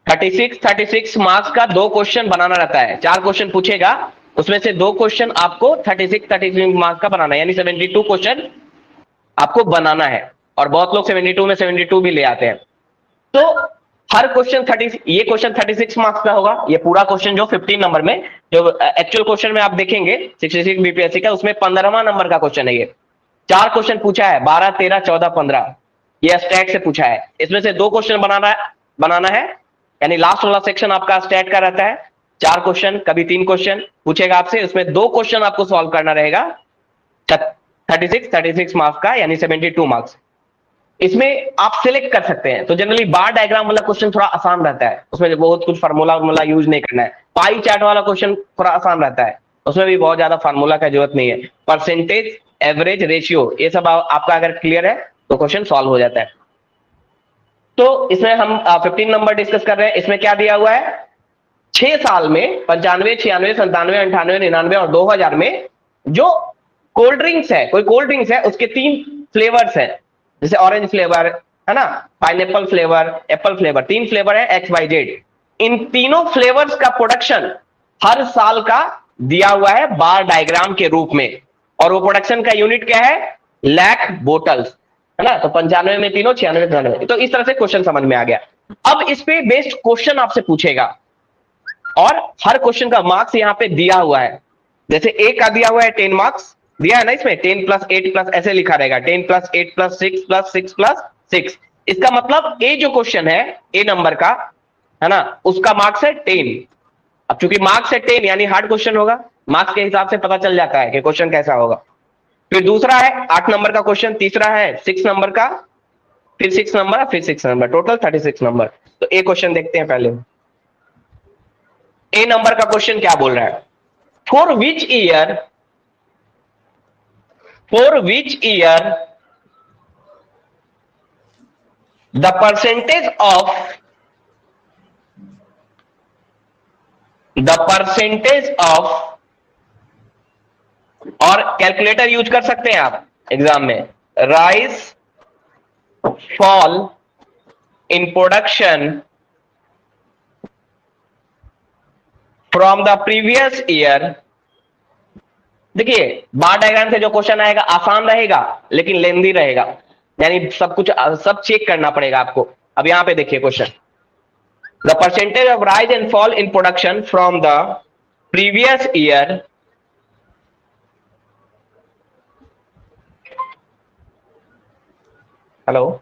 36 marks का 2 question बनाना रहता है। 4 क्वेश्चन पूछेगा, उसमें से 2 क्वेश्चन आपको 36 मार्क्स का बनाना है, यानी 72 क्वेश्चन आपको बनाना है। और बहुत लोग 72 में 72 भी ले आते हैं। तो हर क्वेश्चन 30, ये क्वेश्चन 36 मार्क्स का होगा। ये पूरा क्वेश्चन जो 15 नंबर में, जो एक्चुअल क्वेश्चन में आप देखेंगे 66 बीपीएससी का, उसमें 15वां नंबर का क्वेश्चन है। ये 4 क्वेश्चन पूछा है, 12, 13, 14, 15, ये स्टैट से पूछा है। इसमें से 2 क्वेश्चन बनाना है, यानी लास्ट वाला सेक्शन आपका स्टैट का रहता है। 4 क्वेश्चन, कभी 3 क्वेश्चन पूछेगा आपसे, उसमें 2 क्वेश्चन आपको सॉल्व करना रहेगा 36 मार्क्स का, यानी 72 मार्क्स। इसमें आप सिलेक्ट कर सकते हैं। तो जनरली बार डायग्राम वाला क्वेश्चन थोड़ा आसान रहता है, उसमें बहुत कुछ फार्मूला यूज नहीं करना है। पाई चार्ट वाला क्वेश्चन थोड़ा आसान रहता है, उसमें भी बहुत ज्यादा फार्मूला का जरूरत नहीं है। परसेंटेज, एवरेज, रेशियो, ये सब आपका अगर क्लियर है तो क्वेश्चन सॉल्व हो जाता है। तो इसमें हम 15 नंबर डिस्कस कर रहे हैं। इसमें क्या दिया हुआ है, 6 साल में 95, 96, 97, 98, 99 और 2000 में जो कोल्ड ड्रिंक्स है, कोई कोल्ड ड्रिंक्स है, उसके 3 फ्लेवर्स है। जैसे ऑरेंज फ्लेवर है ना, pineapple flavour, Apple flavour, 3 flavour है XYZ। इन तीनों फ्लेवर्स का प्रोडक्शन हर साल का दिया हुआ है बार डायग्राम के रूप में, और वो प्रोडक्शन का यूनिट क्या है, लाख बोटल्स, है ना। तो 95 में तीनों, 96 में 99। तो इस तरह से क्वेश्चन समझ में आ गया। अब इस पे बेस्ड क्वेश्चन आपसे पूछेगा, और हर क्वेश्चन का मार्क्स यहां पे दिया हुआ है। जैसे ए का दिया हुआ है 10 मार्क्स दिया है ना, इसमें 10 + 8 + ऐसे लिखा रहेगा, 10 + 8 + 6 + 6 + 6। इसका मतलब ए जो क्वेश्चन है, ए नंबर का, है ना, उसका मार्क्स है 10। अब चूंकि मार्क्स है 10, यानी हार्ड क्वेश्चन होगा, मार्क्स के हिसाब से पता चल जाता है कि क्वेश्चन कैसा होगा। फिर दूसरा है 8 नंबर का क्वेश्चन, तीसरा है 6 नंबर का, फिर 6 नंबर, फिर 6 नंबर, टोटल 36 नंबर। तो ए क्वेश्चन देखते हैं पहले। ए नंबर का क्वेश्चन क्या बोल रहा है, for which year the percentage of, और कैलकुलेटर यूज कर सकते हैं आप एग्जाम में, rise fall in production from the previous year. देखिए बार डायग्राम से जो क्वेश्चन आएगा आसान रहेगा, लेकिन लेंदी रहेगा, यानी सब चेक करना पड़ेगा आपको। अब यहां पे देखिए question, the percentage of rise and fall in production from the previous year hello,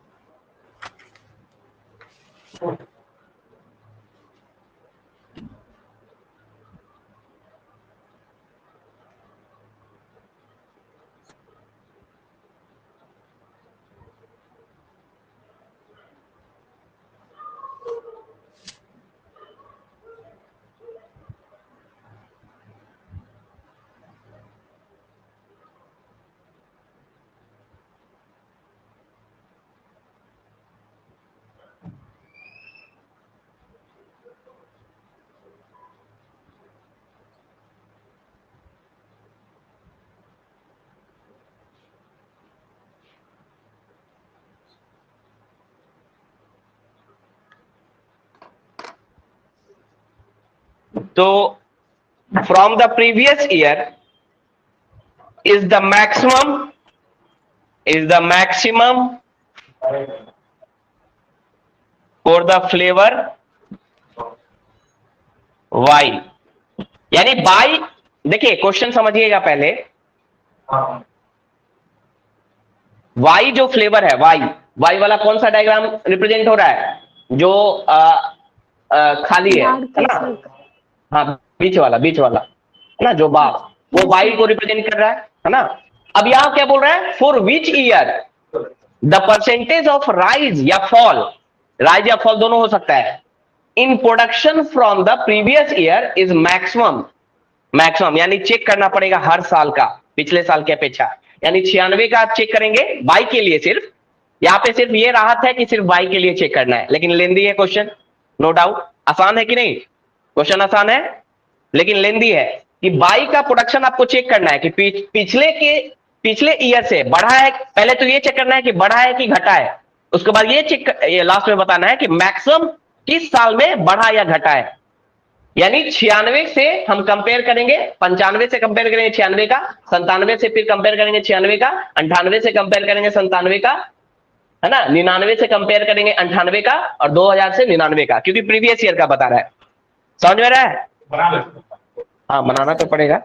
तो from the previous year is the maximum for the flavor y, यानी बाई, देखिए क्वेश्चन समझिएगा पहले। y जो फ्लेवर है, y वाला कौन सा डायग्राम रिप्रेजेंट हो रहा है, जो खाली है ना, हाँ बीच वाला है ना, जो बार, वो y को रिप्रेजेंट कर रहा है ना। अब यहां क्या बोल रहा है, for which year the percentage of rise या फॉल दोनों हो सकता है, इन production from the previous year is maximum, यानी चेक करना पड़ेगा हर साल का पिछले साल की अपेक्षा, यानी 96 का आप चेक करेंगे बाई के लिए। सिर्फ यहाँ पे सिर्फ ये राहत है कि सिर्फ बाई के लिए चेक करना है, लेकिन लेंदी है क्वेश्चन, नो डाउट। आसान है कि नहीं, क्वेश्चन आसान है लेकिन लेंदी है, कि बाई का प्रोडक्शन आपको चेक करना है कि पिछले ईयर से बढ़ा है। पहले तो ये चेक करना है कि बढ़ा है कि घटा है, उसके बाद ये लास्ट में बताना है कि मैक्सिमम किस साल में बढ़ा या घटा है। यानी 96 से हम कंपेयर करेंगे, 95 से कंपेयर करेंगे 96 का, 97 से फिर कंपेयर करेंगे 96 का, 98 से कंपेयर करेंगे 97 का, है ना, 99 से कंपेयर करेंगे 98 का, और 2000 से 99 का, क्योंकि प्रीवियस ईयर का बता रहा है। समझ में रहा है? हाँ, बनाना तो पड़ेगा,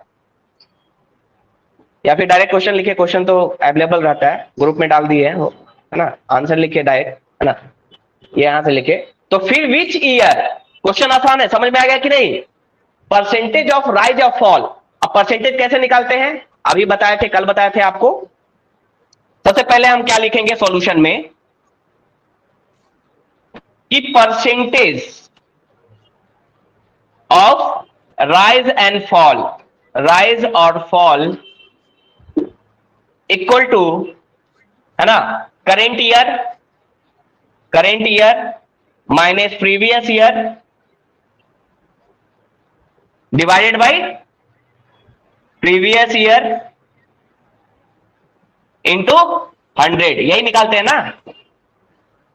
या फिर डायरेक्ट क्वेश्चन लिखिए, क्वेश्चन तो अवेलेबल रहता है, ग्रुप में डाल दिए है ना, आंसर लिखिए डायरेक्ट, है ना, ये यहां से लिखे। तो फिर विच ईयर, क्वेश्चन आसान है, समझ में आ गया कि नहीं? परसेंटेज ऑफ राइज और फॉल। अब परसेंटेज कैसे निकालते हैं, अभी बताए थे, कल बताए थे आपको। सबसे पहले हम क्या लिखेंगे सॉल्यूशन में कि percentage of rise and fall, rise और फॉल इक्वल टू, है ना, current year minus previous year divided by previous year into 100। यही निकालते हैं ना।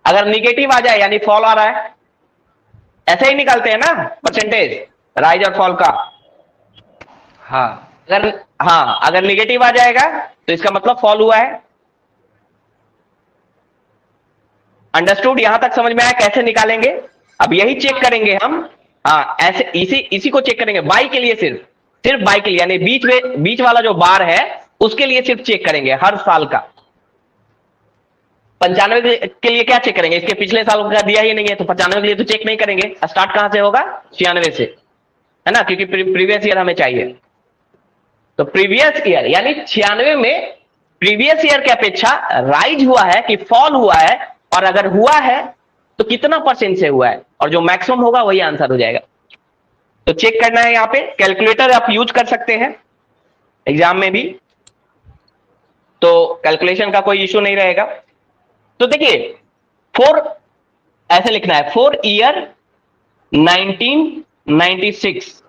अगर निगेटिव आ जाए यानी फॉल आ रहा है, ऐसे ही निकालते हैं ना परसेंटेज राइज और फॉल का। अगर निगेटिव आ जाएगा तो इसका मतलब फॉल हुआ है। अंडरस्टूड? यहां तक समझ में आया कैसे निकालेंगे? अब यही चेक करेंगे हम। हाँ, ऐसे इसी को चेक करेंगे बाई के लिए, सिर्फ बाई के लिए, यानी बीच वाला जो बार है उसके लिए सिर्फ चेक करेंगे हर साल का। 95 के लिए क्या चेक करेंगे? इसके पिछले साल का दिया ही नहीं है, तो 95 के लिए तो चेक नहीं करेंगे। स्टार्ट कहां से होगा? 96 से, है ना, क्योंकि प्रीवियस ईयर हमें चाहिए। तो प्रीवियस ईयर यानी 96 में प्रीवियस ईयर की अपेक्षा राइज हुआ है कि फॉल हुआ है, और अगर हुआ है तो कितना परसेंट से हुआ है, और जो मैक्सिमम होगा वही आंसर हो जाएगा। तो चेक करना है, यहां पे कैलकुलेटर आप यूज कर सकते हैं एग्जाम में भी, तो कैलकुलेशन का कोई इश्यू नहीं रहेगा। तो देखिए, ऐसे लिखना है, फॉर ईयर 1996,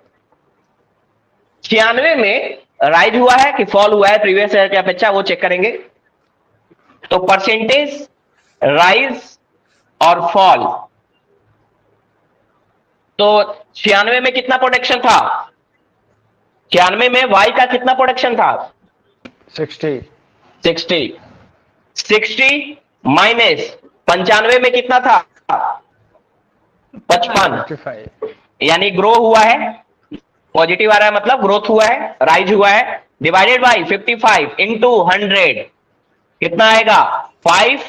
96 में राइज हुआ है कि फॉल हुआ है प्रीवियस ईयर की अपेक्षा, वो चेक करेंगे। तो परसेंटेज राइज और फॉल, तो 96 में कितना प्रोडक्शन था? 96 में वाई का कितना प्रोडक्शन था? 60 माइनस 95 में कितना था? 55, यानी ग्रो हुआ है, पॉजिटिव आ रहा है, मतलब ग्रोथ हुआ है, राइज हुआ है, डिवाइडेड बाय 55 इंटू 100 कितना आएगा? 5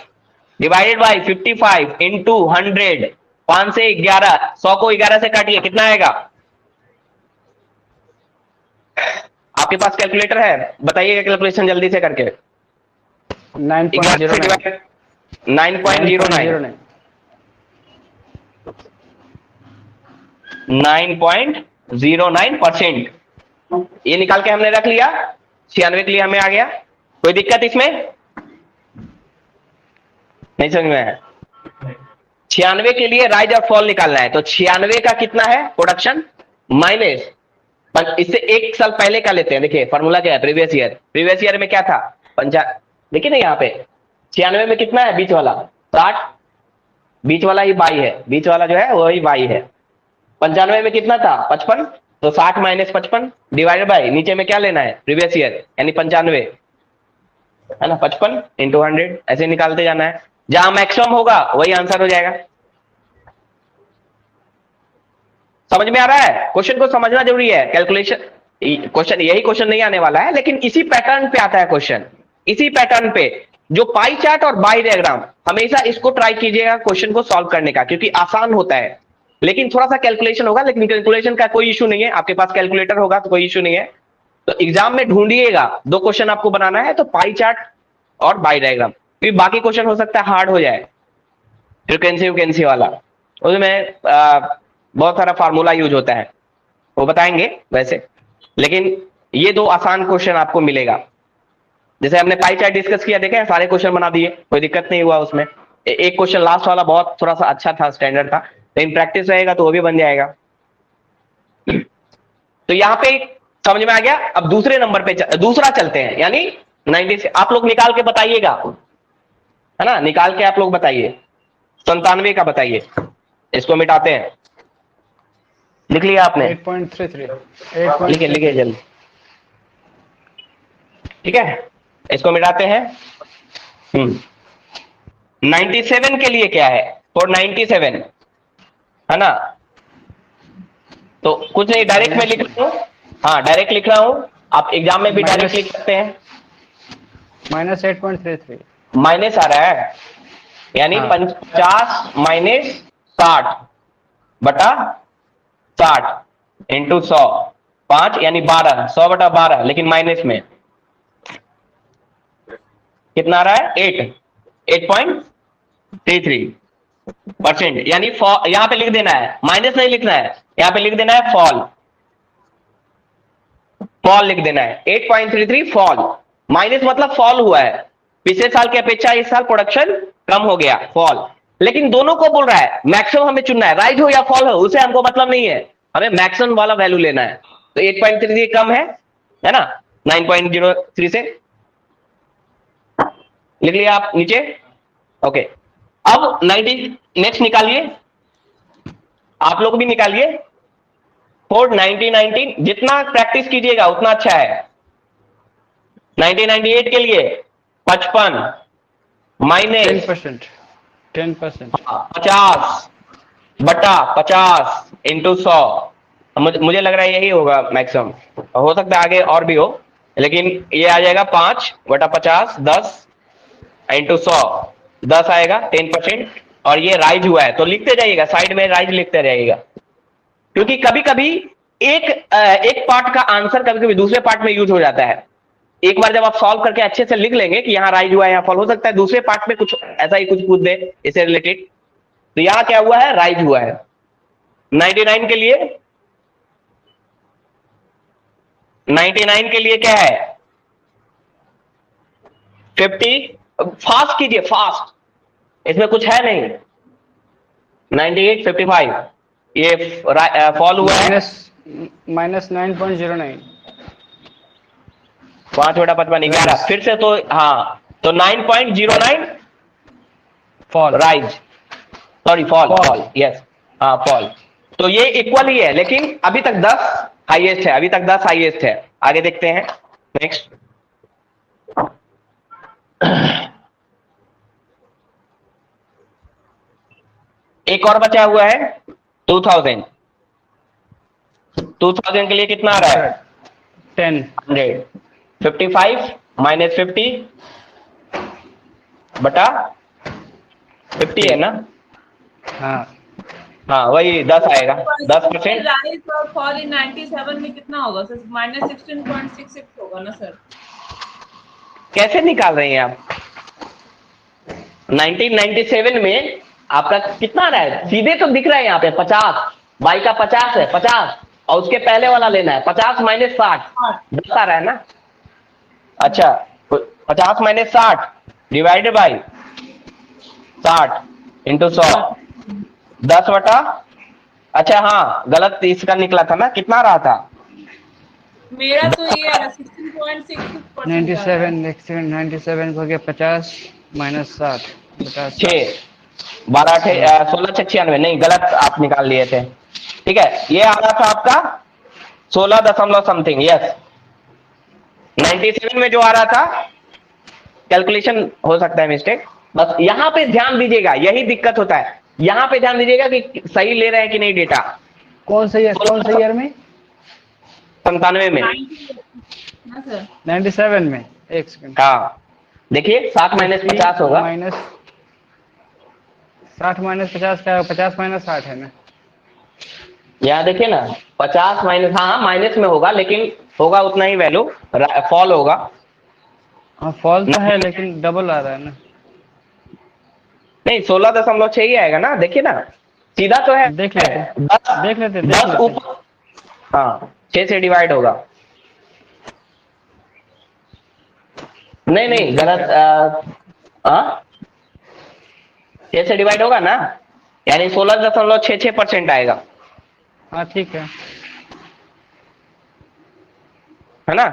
डिवाइडेड बाय 55 इंटू 100, 5 से 11, 100 को 11 से काटिए, कितना आएगा? आपके पास कैलकुलेटर है? बताइएगा कैलकुलेशन जल्दी से करके। 9.09 9.09%। ये निकाल के हमने रख लिया, 96 के लिए हमें आ गया। कोई दिक्कत इसमें? नहीं समझ में आया? 96 के लिए राइज और फॉल निकालना है, तो 96 का कितना है प्रोडक्शन माइनस, इससे एक साल पहले का लेते हैं। देखिए फॉर्मूला क्या है, प्रीवियस ईयर में क्या था? देखिए ना यहाँ पे 96 में कितना है बीच वाला? 60, बीच वाला ही बाई है, बीच वाला जो है वही बाई है। 95 में कितना था? 55, तो 60 माइनस 55 डिवाइडेड बाई, नीचे में क्या लेना है? प्रीवियस ईयर यानी 95, है ना, 55 इंटू 100, ऐसे निकालते जाना है। जहां मैक्सिमम होगा वही आंसर हो जाएगा। समझ में आ रहा है? क्वेश्चन को समझना जरूरी है। कैलकुलेशन क्वेश्चन, यही क्वेश्चन नहीं आने वाला है, लेकिन इसी पैटर्न पे आता है क्वेश्चन, इसी पैटर्न पे। जो पाई चार्ट और बाई डायग्राम, हमेशा इसको ट्राई कीजिएगा क्वेश्चन को सॉल्व करने का, क्योंकि आसान होता है, लेकिन थोड़ा सा कैलकुलेशन होगा। लेकिन कैलकुलेशन का कोई इशू नहीं है, आपके पास कैलकुलेटर होगा तो कोई इशू नहीं है। तो एग्जाम में ढूंढिएगा, 2 क्वेश्चन आपको बनाना है, तो पाई चार्ट और बाई डायग्राम। फिर बाकी क्वेश्चन हो सकता है हार्ड हो जाए, फ्रीक्वेंसी वाला, उसमें बहुत सारा फार्मूला यूज होता है, वो बताएंगे वैसे। लेकिन ये 2 आसान क्वेश्चन आपको मिलेगा। जैसे हमने पाई चार्ट डिस्कस किया, देखे सारे क्वेश्चन बना दिए, कोई दिक्कत नहीं हुआ उसमें। एक क्वेश्चन लास्ट वाला बहुत थोड़ा सा अच्छा था, स्टैंडर्ड था, लेकिन प्रैक्टिस रहेगा तो वो भी बन जाएगा। तो यहाँ पे समझ में आ गया। अब दूसरे नंबर पे दूसरा चलते हैं, यानी 90 से आप लोग निकाल के बताइएगा, है ना, निकाल के आप लोग बताइए। 97 का बताइए, इसको मिटाते हैं। लिख लिया आपने? 8.33 लिखे लिखे जल्दी। ठीक है, इसको मिटाते हैं। 97 के लिए क्या है? फॉर 97, है ना? तो कुछ नहीं, डायरेक्ट में लिख रहा हूं। हाँ, डायरेक्ट लिख रहा हूं। आप एग्जाम में भी डायरेक्ट लिख सकते हैं। -8.33 माइनस आ रहा है, यानी हाँ। 50 माइनस 60 बटा 60 इंटू 100, 5 यानी 12, 100 बटा 12, लेकिन माइनस में कितना आ रहा है? 8.33%, यानी यहां पे लिख देना है, माइनस नहीं लिखना है, यहां पे लिख देना है फॉल। फॉल लिख देना है, 8.33 फॉल। माइनस मतलब फॉल हुआ है, पिछले साल की अपेक्षा इस साल प्रोडक्शन कम हो गया, फॉल। लेकिन दोनों को बोल रहा है, मैक्सिमम हमें चुनना है, राइज हो या फॉल हो, उसे हमको मतलब नहीं है, हमें मैक्सिमम वाला वैल्यू लेना है। तो 8.33 कम है ना 9.03 से। लिख लिया आप नीचे? ओके। अब 90 नेक्स्ट निकालिए, आप लोग भी निकालिए। फॉर 1990 जितना प्रैक्टिस कीजिएगा उतना अच्छा है। 1998 के लिए 55 माइनस 10% 50 बटा 50 इंटू 100। मुझे लग रहा है यही होगा मैक्सिमम, हो सकता है आगे और भी हो, लेकिन ये आ जाएगा 5 बटा 50, 10 इंटू 100, 10 आएगा 10%। और ये राइज हुआ है तो लिखते जाइएगा, साइड में राइज लिखते जाइएगा, क्योंकि कभी कभी एक पार्ट का आंसर कभी कभी दूसरे पार्ट में यूज हो जाता है। एक बार जब आप सॉल्व करके अच्छे से लिख लेंगे कि यहाँ राइज हुआ है, यहाँ फॉल, हो सकता है दूसरे पार्ट में कुछ ऐसा ही कुछ पूछ दे इससे रिलेटेड। तो यहां क्या हुआ है? राइज हुआ है। 99 के लिए, 99 के लिए क्या है? 50, फास्ट कीजिए फास्ट, इसमें कुछ है नहीं। 98, 55 ये फॉल हुआ है। -9.09 5 बटा 55 11, फिर से तो हाँ, तो 9.09 fall, rise, sorry fall, yes, हाँ फॉल। तो ये इक्वल ही है, लेकिन अभी तक 10 हाईएस्ट है, अभी तक 10 हाईएस्ट है। आगे देखते हैं नेक्स्ट। एक और बचा हुआ है 2000। 2000 के लिए कितना आ रहा है? 10 100, 55 माइनस 50 बटा 50 है ना? हाँ हाँ वही 10 आएगा, 10%। राइज और फॉल इन 97 में कितना होगा सर? -16.66 होगा ना सर? कैसे निकाल रहे हैं आप? 1997 में आपका कितना आ रहा है? सीधे तो दिख रहा है यहाँ पे 50, y का 50 है, 50, और उसके पहले वाला लेना है 50 माइनस 60, 10 आ रहा है ना? अच्छा, 50 माइनस 60 डिवाइडेड बाई 60 इंटू 100, 10 बटा, अच्छा हाँ गलत इसका निकला था ना, कितना रहा था? मेरा तो ये 16.66% 97 हो गया 50 माइनस 60 बटा 6 12 16 96, नहीं गलत आप निकाल लिए थे। ठीक है, ये आ रहा था आपका 16 दशमलव समथिंग, यस। 97 में जो आ रहा था, कैलकुलेशन हो सकता है मिस्टेक, बस यहां पे ध्यान दीजिएगा, यही दिक्कत होता है। यहां पे ध्यान दीजिएगा कि सही ले रहे हैं कि नहीं डेटा। कौन से ईयर में? 97 में। हाँ सर। 97 में, एक सेकंड। हाँ देखिए 60 माइनस 50 होगा, माइनस 60 माइनस 50 क्या? 50 माइनस 60 है ना? यहाँ देखिए ना 50 माइनस, हाँ माइनस में होगा, लेकिन होगा उतना ही वैल्यू, फॉल होगा। हाँ फॉल तो है, लेकिन डबल आ रहा है ना? नहीं 16.6 ही आएगा ना, देखिए ना सीधा तो है। देख लेते 10 ऊपर, हाँ 6 से डिवाइड होगा। नहीं गलत, 6 से डिवाइड होगा ना, यानी 16.66% आएगा, हाँ ठीक है है ना?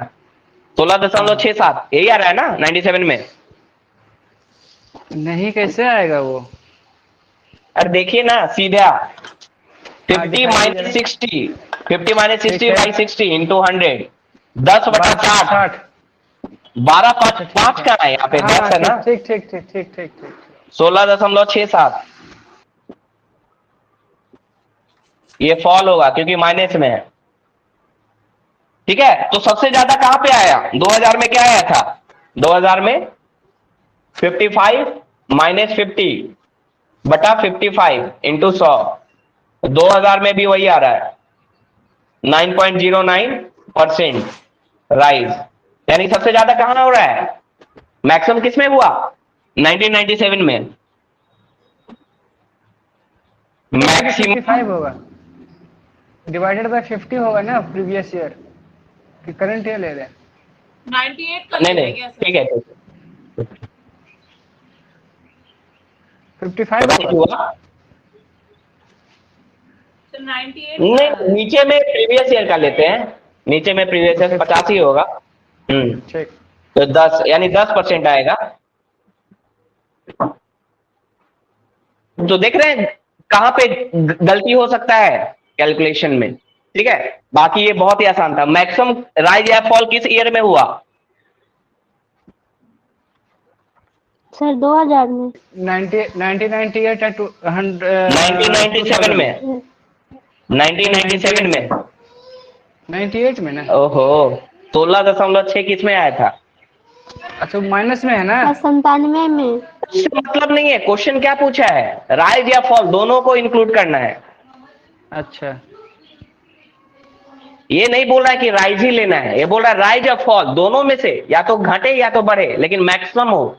16.67 यही आ रहा है ना 97 में? नहीं, कैसे आएगा वो? अरे देखिए ना सीधा 50 माइनस 60, 50 माइनस 60 ठीक है। By 60 into 100, 10/60, 60। 12 5 5 का है यहाँ पे, 10 है ना, ठीक ठीक ठीक ठीक ठीक ठीक। 16.67, ये फॉल होगा क्योंकि माइनस में है। ठीक है, तो सबसे ज्यादा कहां पे आया? 2000 में क्या आया था? 2000 में 55 माइनस 50 बटा 55 इंटू 100, 2000 में भी वही आ रहा है, 9.09% राइज। यानी सबसे ज्यादा कहां हो रहा है? मैक्सिमम किस में हुआ? 1997 में। मैक्सिमम 55 होगा, डिवाइडेड बाय 50 होगा ना प्रीवियस ईयर कि करंट ईयर ले रहे हैं? 98 का नहीं ले नहीं, क्या सर? ठीक है, 55 राइज होगा। हुआ। तो 98 नहीं, का नीचे में प्रीवियस ईयर का लेते हैं, नीचे में प्रीवियस ईयर 50 ही होगा। ठीक। तो 10 यानी 10% आएगा। तो देख रहे हैं कहां पे गलती हो सकता है कैलकुलेशन में। ठीक है, बाकी ये बहुत ही आसान था। मैक्सिमम राइज या फॉल किस ईयर में हुआ? सर 2000 में। 1998 या 1997 में, 1997 में। 98 में ना? ओहो, 16.6 किस में आया था? अच्छा माइनस में है ना? 97 में। इससे मतलब नहीं है, क्वेश्चन क्या पूछा है, राइज या फॉल दोनों को इंक्लूड करना है। अच्छा ये नहीं बोल रहा है कि राइज ही लेना है, ये बोल रहा है राइज या फॉल दोनों में से या तो घटे या तो बढ़े, लेकिन मैक्सिमम हो।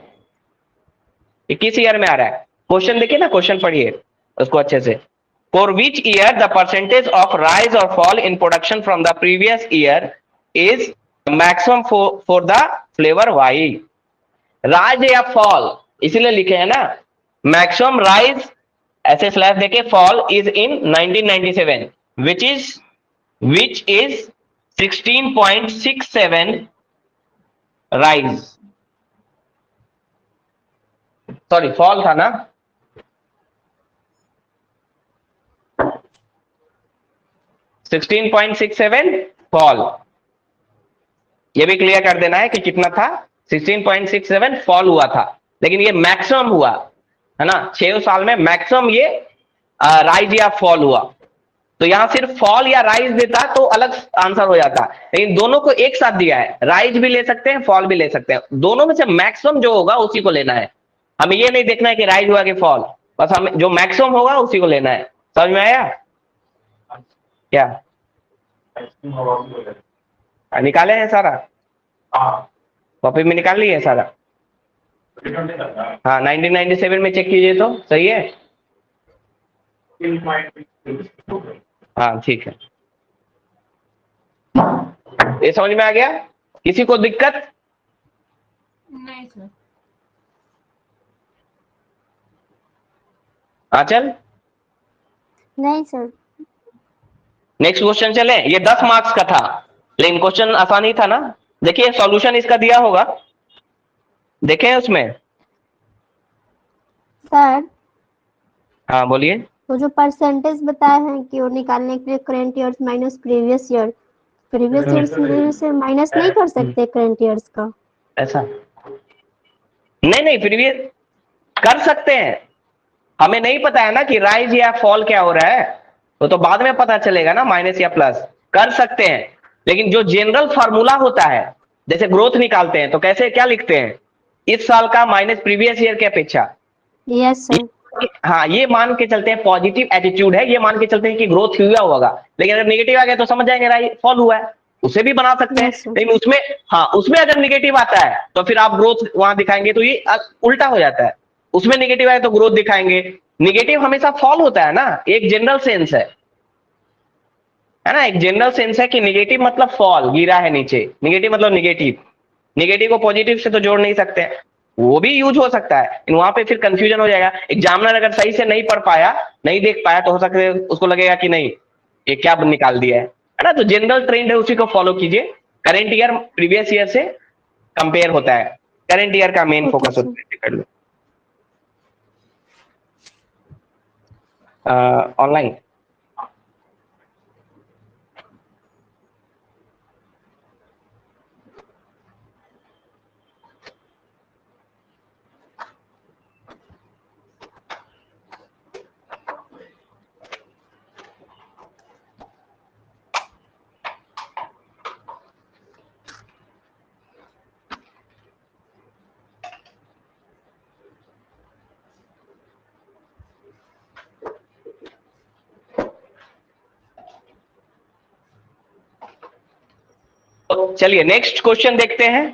ये किस ईयर में आ रहा है? क्वेश्चन देखिए ना, क्वेश्चन पढ़िए उसको अच्छे से। For which year the percentage of rise और fall in production from the previous year is maximum for the flavour Y. Rise या फॉल इसीलिए लिखे हैं ना, मैक्सिमम राइज ऐसे स्लैश देके fall is in 1997 which is 16.67 rise, sorry fall था ना, sixteen point six seven fall. ये भी क्लियर कर देना है कि कितना था, 16.67 फॉल हुआ था, लेकिन ये मैक्सिमम हुआ है ना, 6 साल में मैक्सिमम ये राइज या फॉल हुआ। तो यहां सिर्फ फॉल या राइज देता तो अलग आंसर हो जाता, लेकिन दोनों को एक साथ दिया है, राइज भी ले सकते हैं फॉल भी ले सकते हैं, दोनों में से मैक्सिमम जो होगा उसी को लेना है। हमें ये नहीं देखना है कि राइज हुआ कि फॉल, बस हमें जो मैक्सिमम होगा उसी को लेना है। समझ में आया क्या? निकाले हैं सारा, कॉपी में निकाल लिए सारा। हाँ 1997 में चेक कीजिए तो सही है। हाँ ठीक है, ये समझ में आ गया? किसी को दिक्कत? नहीं सर। चल नहीं सर। नेक्स्ट क्वेश्चन चले। ये 10 मार्क्स का था, लेकिन क्वेश्चन आसान ही था ना। देखिए सॉल्यूशन इसका दिया होगा, देखें उसमें। सर हाँ बोलिए। वो जो परसेंटेज बताए हैं कि वो निकालने के लिए current years minus previous year, previous years से माइनस नहीं कर सकते करंट ईयर्स का? ऐसा नहीं प्रीवियस कर सकते हैं, हमें नहीं पता है ना कि राइज या फॉल क्या हो रहा है, तो बाद में पता चलेगा ना, माइनस या प्लस कर सकते हैं। लेकिन जो जनरल फार्मूला होता है, जैसे ग्रोथ निकालते हैं तो कैसे क्या लिखते हैं, इस साल का माइनस प्रीवियस ईयर की अपेक्षा। Yes sir. हाँ ये मान के चलते हैं, पॉजिटिव एटीट्यूड है, ये मान के चलते हैं कि ग्रोथ हुआ होगा। लेकिन अगर नेगेटिव आ गया तो समझ जाएंगे राइज फॉल हुआ है, उसे भी बना सकते हैं। Yes, sir. लेकिन उसमें हाँ उसमें अगर नेगेटिव आता है तो फिर आप ग्रोथ वहां दिखाएंगे, तो ये उल्टा हो जाता है। उसमें नेगेटिव आए तो ग्रोथ दिखाएंगे, नेगेटिव हमेशा फॉल होता है ना, एक जनरल सेंस है ना, एक जनरल सेंस है कि नेगेटिव मतलब फॉल, गिरा है नीचे, नेगेटिव मतलब नेगेटिव, नेगेटिव को पॉजिटिव से तो जोड़ नहीं सकते, वो भी यूज हो सकता है, लेकिन वहां पे फिर कंफ्यूजन हो जाएगा। एग्जामिनर अगर सही से नहीं पढ़ पाया, नहीं देख पाया, तो हो सकता है उसको लगेगा कि नहीं ये क्या निकाल दिया है ना। तो जनरल ट्रेंड है, उसी को फॉलो कीजिए। करंट ईयर प्रीवियस ईयर से कंपेयर होता है, करंट ईयर का मेन फोकस होता है। कर लो ऑनलाइन तो चलिए नेक्स्ट क्वेश्चन देखते हैं।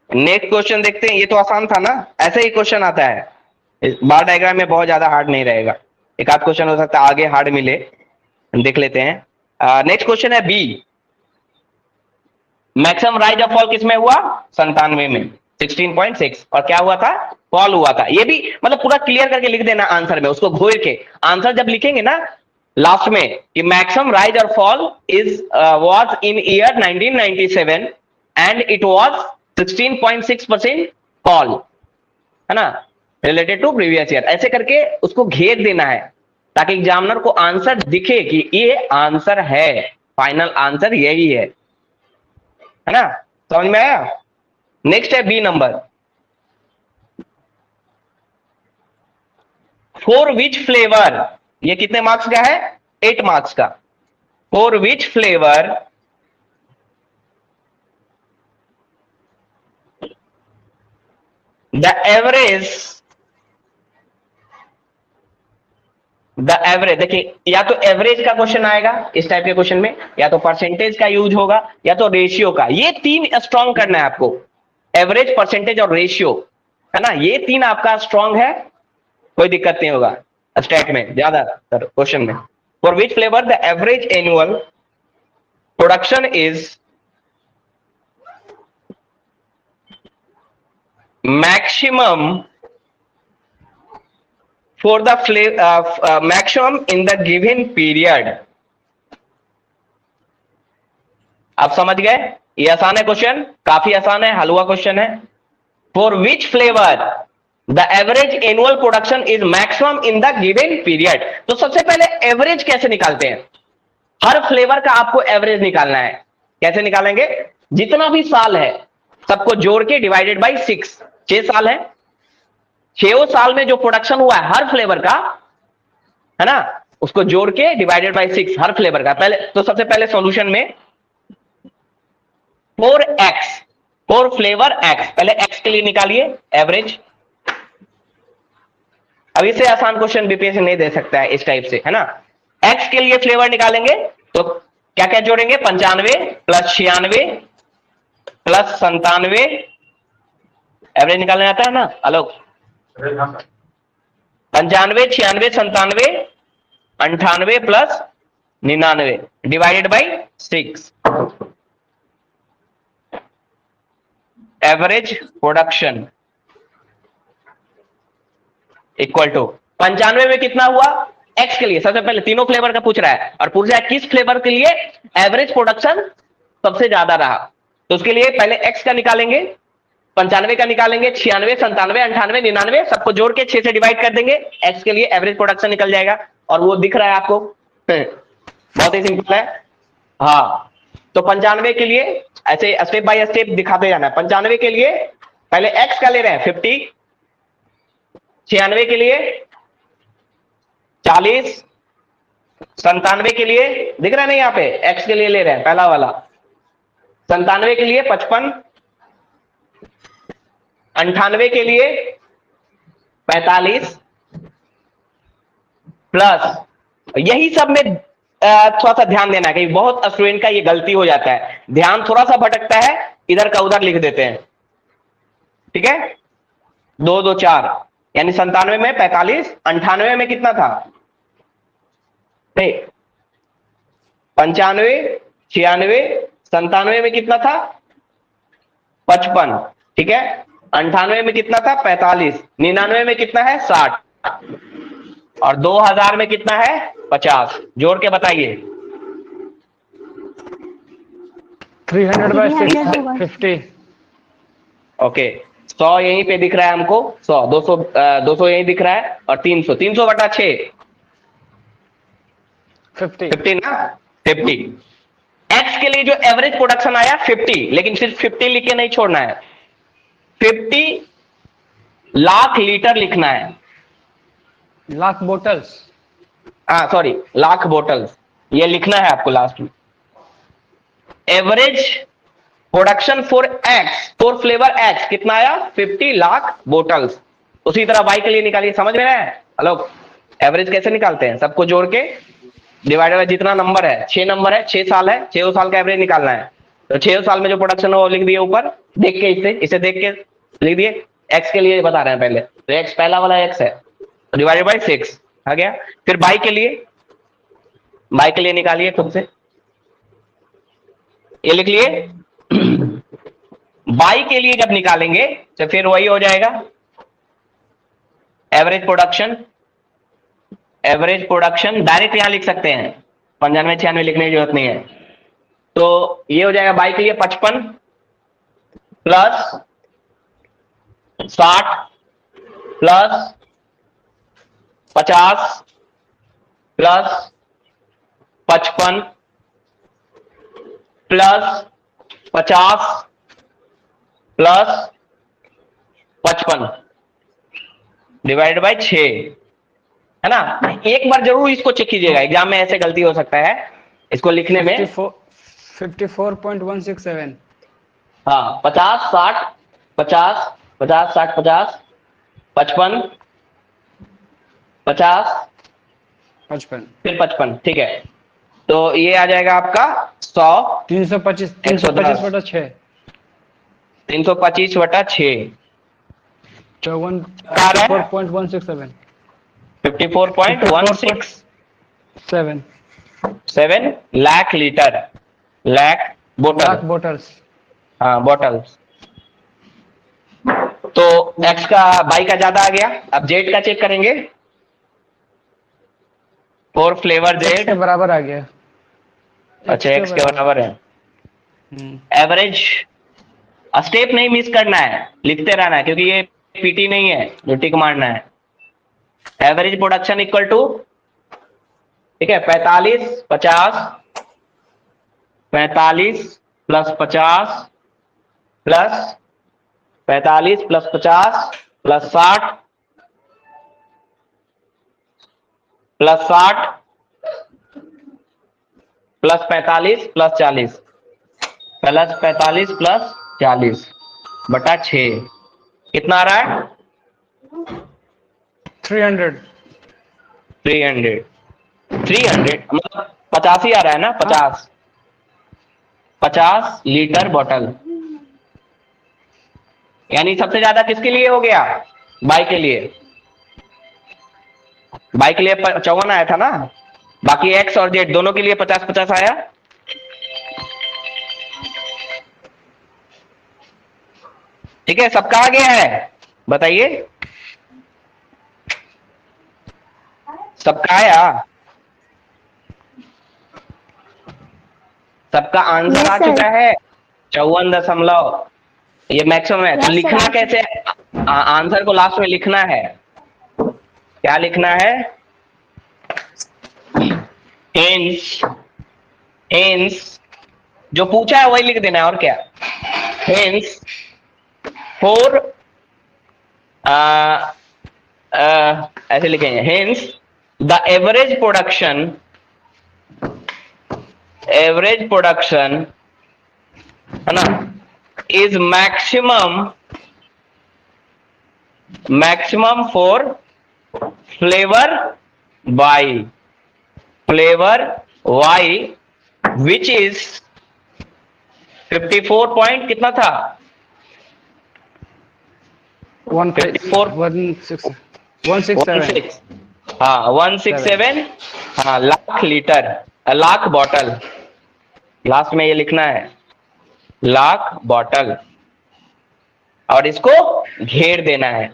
नेक्स्ट क्वेश्चन देखते हैं, ये तो आसान था ना, ऐसे ही क्वेश्चन आता है बार डायग्राम में, बहुत ज्यादा हार्ड नहीं रहेगा, एक आध क्वेश्चन हो सकता है आगे हार्ड मिले, देख लेते हैं। नेक्स्ट क्वेश्चन है बी, मैक्सिमम राइज और फॉल किसमें हुआ? 97 में 16.6, और क्या हुआ था? फॉल हुआ था। ये भी मतलब पूरा क्लियर करके लिख देना आंसर में, उसको घोर के आंसर जब लिखेंगे ना लास्ट में कि मैक्सिमम राइज और fall is was in year 1997 and it was 16.6% fall, है ना, रिलेटेड टू प्रीवियस ईयर, ऐसे करके उसको घेर देना है ताकि एग्जामिनर को आंसर दिखे कि ये आंसर है, फाइनल आंसर यही है ना, समझ में आया? नेक्स्ट है B number, for which flavour, ये कितने मार्क्स का है? 8 मार्क्स का। For which flavour the average, देखिए या तो एवरेज का क्वेश्चन आएगा इस टाइप के क्वेश्चन में, या तो परसेंटेज का यूज होगा, या तो रेशियो का। ये 3 स्ट्रॉन्ग करना है आपको, एवरेज, परसेंटेज और रेशियो, है ना, ये 3 आपका स्ट्रॉन्ग है, कोई दिक्कत नहीं होगा स्टैट में ज्यादातर क्वेश्चन में। For which flavour the average annual production is maximum for the maximum in the given period। आप समझ गए? ये आसान है क्वेश्चन, काफी आसान है, हलवा क्वेश्चन है। For which flavor the average annual production is maximum in the given period। तो सबसे पहले एवरेज कैसे निकालते हैं? हर फ्लेवर का आपको एवरेज निकालना है। कैसे निकालेंगे? जितना भी साल है सबको जोड़ के डिवाइडेड बाई 6 साल है, 6 साल में जो प्रोडक्शन हुआ है हर फ्लेवर का, है ना, उसको जोड़ के डिवाइडेड बाई 6 हर फ्लेवर का। पहले तो सबसे पहले सॉल्यूशन में 4x, 4 फ्लेवर x, पहले x के लिए निकालिए एवरेज। अब इससे आसान क्वेश्चन बीपीएससी नहीं दे सकता है इस टाइप से, है ना। x के लिए फ्लेवर निकालेंगे तो क्या क्या जोड़ेंगे? 95 प्लस 96 प्लस 97, एवरेज निकालने आता है ना Alok? 95, 96, 97, 98 plus 99 divided by 6, average production equal to 95 में कितना हुआ? एक्स के लिए सबसे पहले तीनों फ्लेवर का पूछ रहा है और पूछ रहा है किस फ्लेवर के लिए एवरेज प्रोडक्शन सबसे ज्यादा रहा, तो उसके लिए पहले एक्स का निकालेंगे, 95 का निकालेंगे, 96, 97, 98, 99 सबको जोड़ के 6 से डिवाइड कर देंगे, एक्स के लिए एवरेज प्रोडक्शन निकल जाएगा। और वो दिख रहा है आपको, बहुत ही सिंपल है। हाँ, तो 95 के लिए ऐसे स्टेप बाय स्टेप दिखाते जाना है। 95 के लिए पहले एक्स का ले रहे हैं 50, 96 के लिए 40, 97 के लिए दिख रहा है नहीं यहाँ पे, एक्स के लिए ले रहे हैं पहला वाला, 97 के लिए 55, 98 के लिए 45 प्लस, यही सब में थोड़ा सा ध्यान देना है कि बहुत स्टूडेंट का ये गलती हो जाता है, ध्यान थोड़ा सा भटकता है, इधर का उधर लिख देते हैं, ठीक है। 2 2 4 यानी 97 में 45, 98 में कितना था? नहीं, 95, 96, 97 में कितना था? 55, ठीक है। 98 में कितना था? 45, 99 में कितना है? 60, और 2000 में कितना है? 50। जोड़ के बताइए। 300/50। ओके, 100 यहीं पे दिख रहा है हमको, 100, 200, 200 यहीं दिख रहा है, और 300, 300/6, 50 ना, 50। एक्स के लिए जो एवरेज प्रोडक्शन आया 50, लेकिन सिर्फ 50 लिख के नहीं छोड़ना है, 50 लाख लीटर लिखना है, लाख बोतल्स, हाँ सॉरी लाख बोतल्स, ये लिखना है आपको लास्ट में। Average production for x, for flavour x कितना आया? 50 लाख बोतल्स। उसी तरह वाई के लिए निकालिए, समझ में आया? हेलो, एवरेज कैसे निकालते हैं? सबको जोड़ के डिवाइडेड बाय जितना नंबर है, 6 नंबर है, 6 साल है, 6 साल का एवरेज निकालना है। तो 6 साल में जो प्रोडक्शन हो वो लिख दिए ऊपर, देख के इसे देख के लिख दिए। एक्स के लिए बता रहे हैं पहले, तो एक्स पहला वाला एक्स है, तो डिवाइडेड बाय 6 आ गया। फिर बाई के लिए निकालिए खुद से, ये लिख लिए। बाई के लिए जब निकालेंगे तो फिर वही हो जाएगा एवरेज प्रोडक्शन डायरेक्ट यहां लिख सकते हैं, 95 96 लिखने की जरूरत नहीं है। तो ये हो जाएगा बाई के लिए 55 plus 60 plus 50 plus 55 plus 50 plus 55 divide by 6 है ना। एक बार जरूर इसको चेक कीजिएगा, एग्जाम में ऐसे गलती हो सकता है इसको लिखने में। 54.167। हाँ 50 60 50 50 60 50 55 50 55 फिर 55, ठीक है। तो ये आ जाएगा आपका 100 325 बटा 6 325 बटा 6 54.167 54.167 लाख लीटर, लाख बोतल, बोटल्स। हाँ बॉटल्स। तो एक्स का बाई का ज्यादा आ गया। अब जेड का चेक करेंगे, 4 फ्लेवर के जेड, बराबर आ गया। अच्छा एक्स के बराबर है। एवरेज स्टेप नहीं मिस करना है, लिखते रहना है, क्योंकि ये पीटी नहीं है जो टिक मारना है। एवरेज प्रोडक्शन इक्वल टू, ठीक है, 45 50 45 plus 50 plus 45 plus 50 plus 60 plus 60 plus 45 plus 40 plus 45 plus 40 बटा 6 कितना आ रहा है? 300 मतलब 50 ही आ रहा है ना, 50 लीटर बॉटल। यानी सबसे ज्यादा किसके लिए हो गया? बाई के लिए। बाई के लिए 54 आया था ना, बाकी एक्स और जेड दोनों के लिए 50-50 आया। ठीक है, सबका आ गया है, बताइए सबका आया, सबका आंसर आ चुका है 54 ये मैक्सिमम है। तो लिखना कैसे? आंसर को लास्ट में लिखना है, क्या लिखना है? हेंस जो पूछा है वही लिख देना है, और क्या। हेंस फोर ऐसे लिखेंगे, हेंस द एवरेज प्रोडक्शन है ना is maximum for flavour Y which is 54 point कितना था? 167। हाँ 167, हाँ lakh litre, lakh bottle. Last में ये लिखना है लाख बॉटल, और इसको घेर देना है।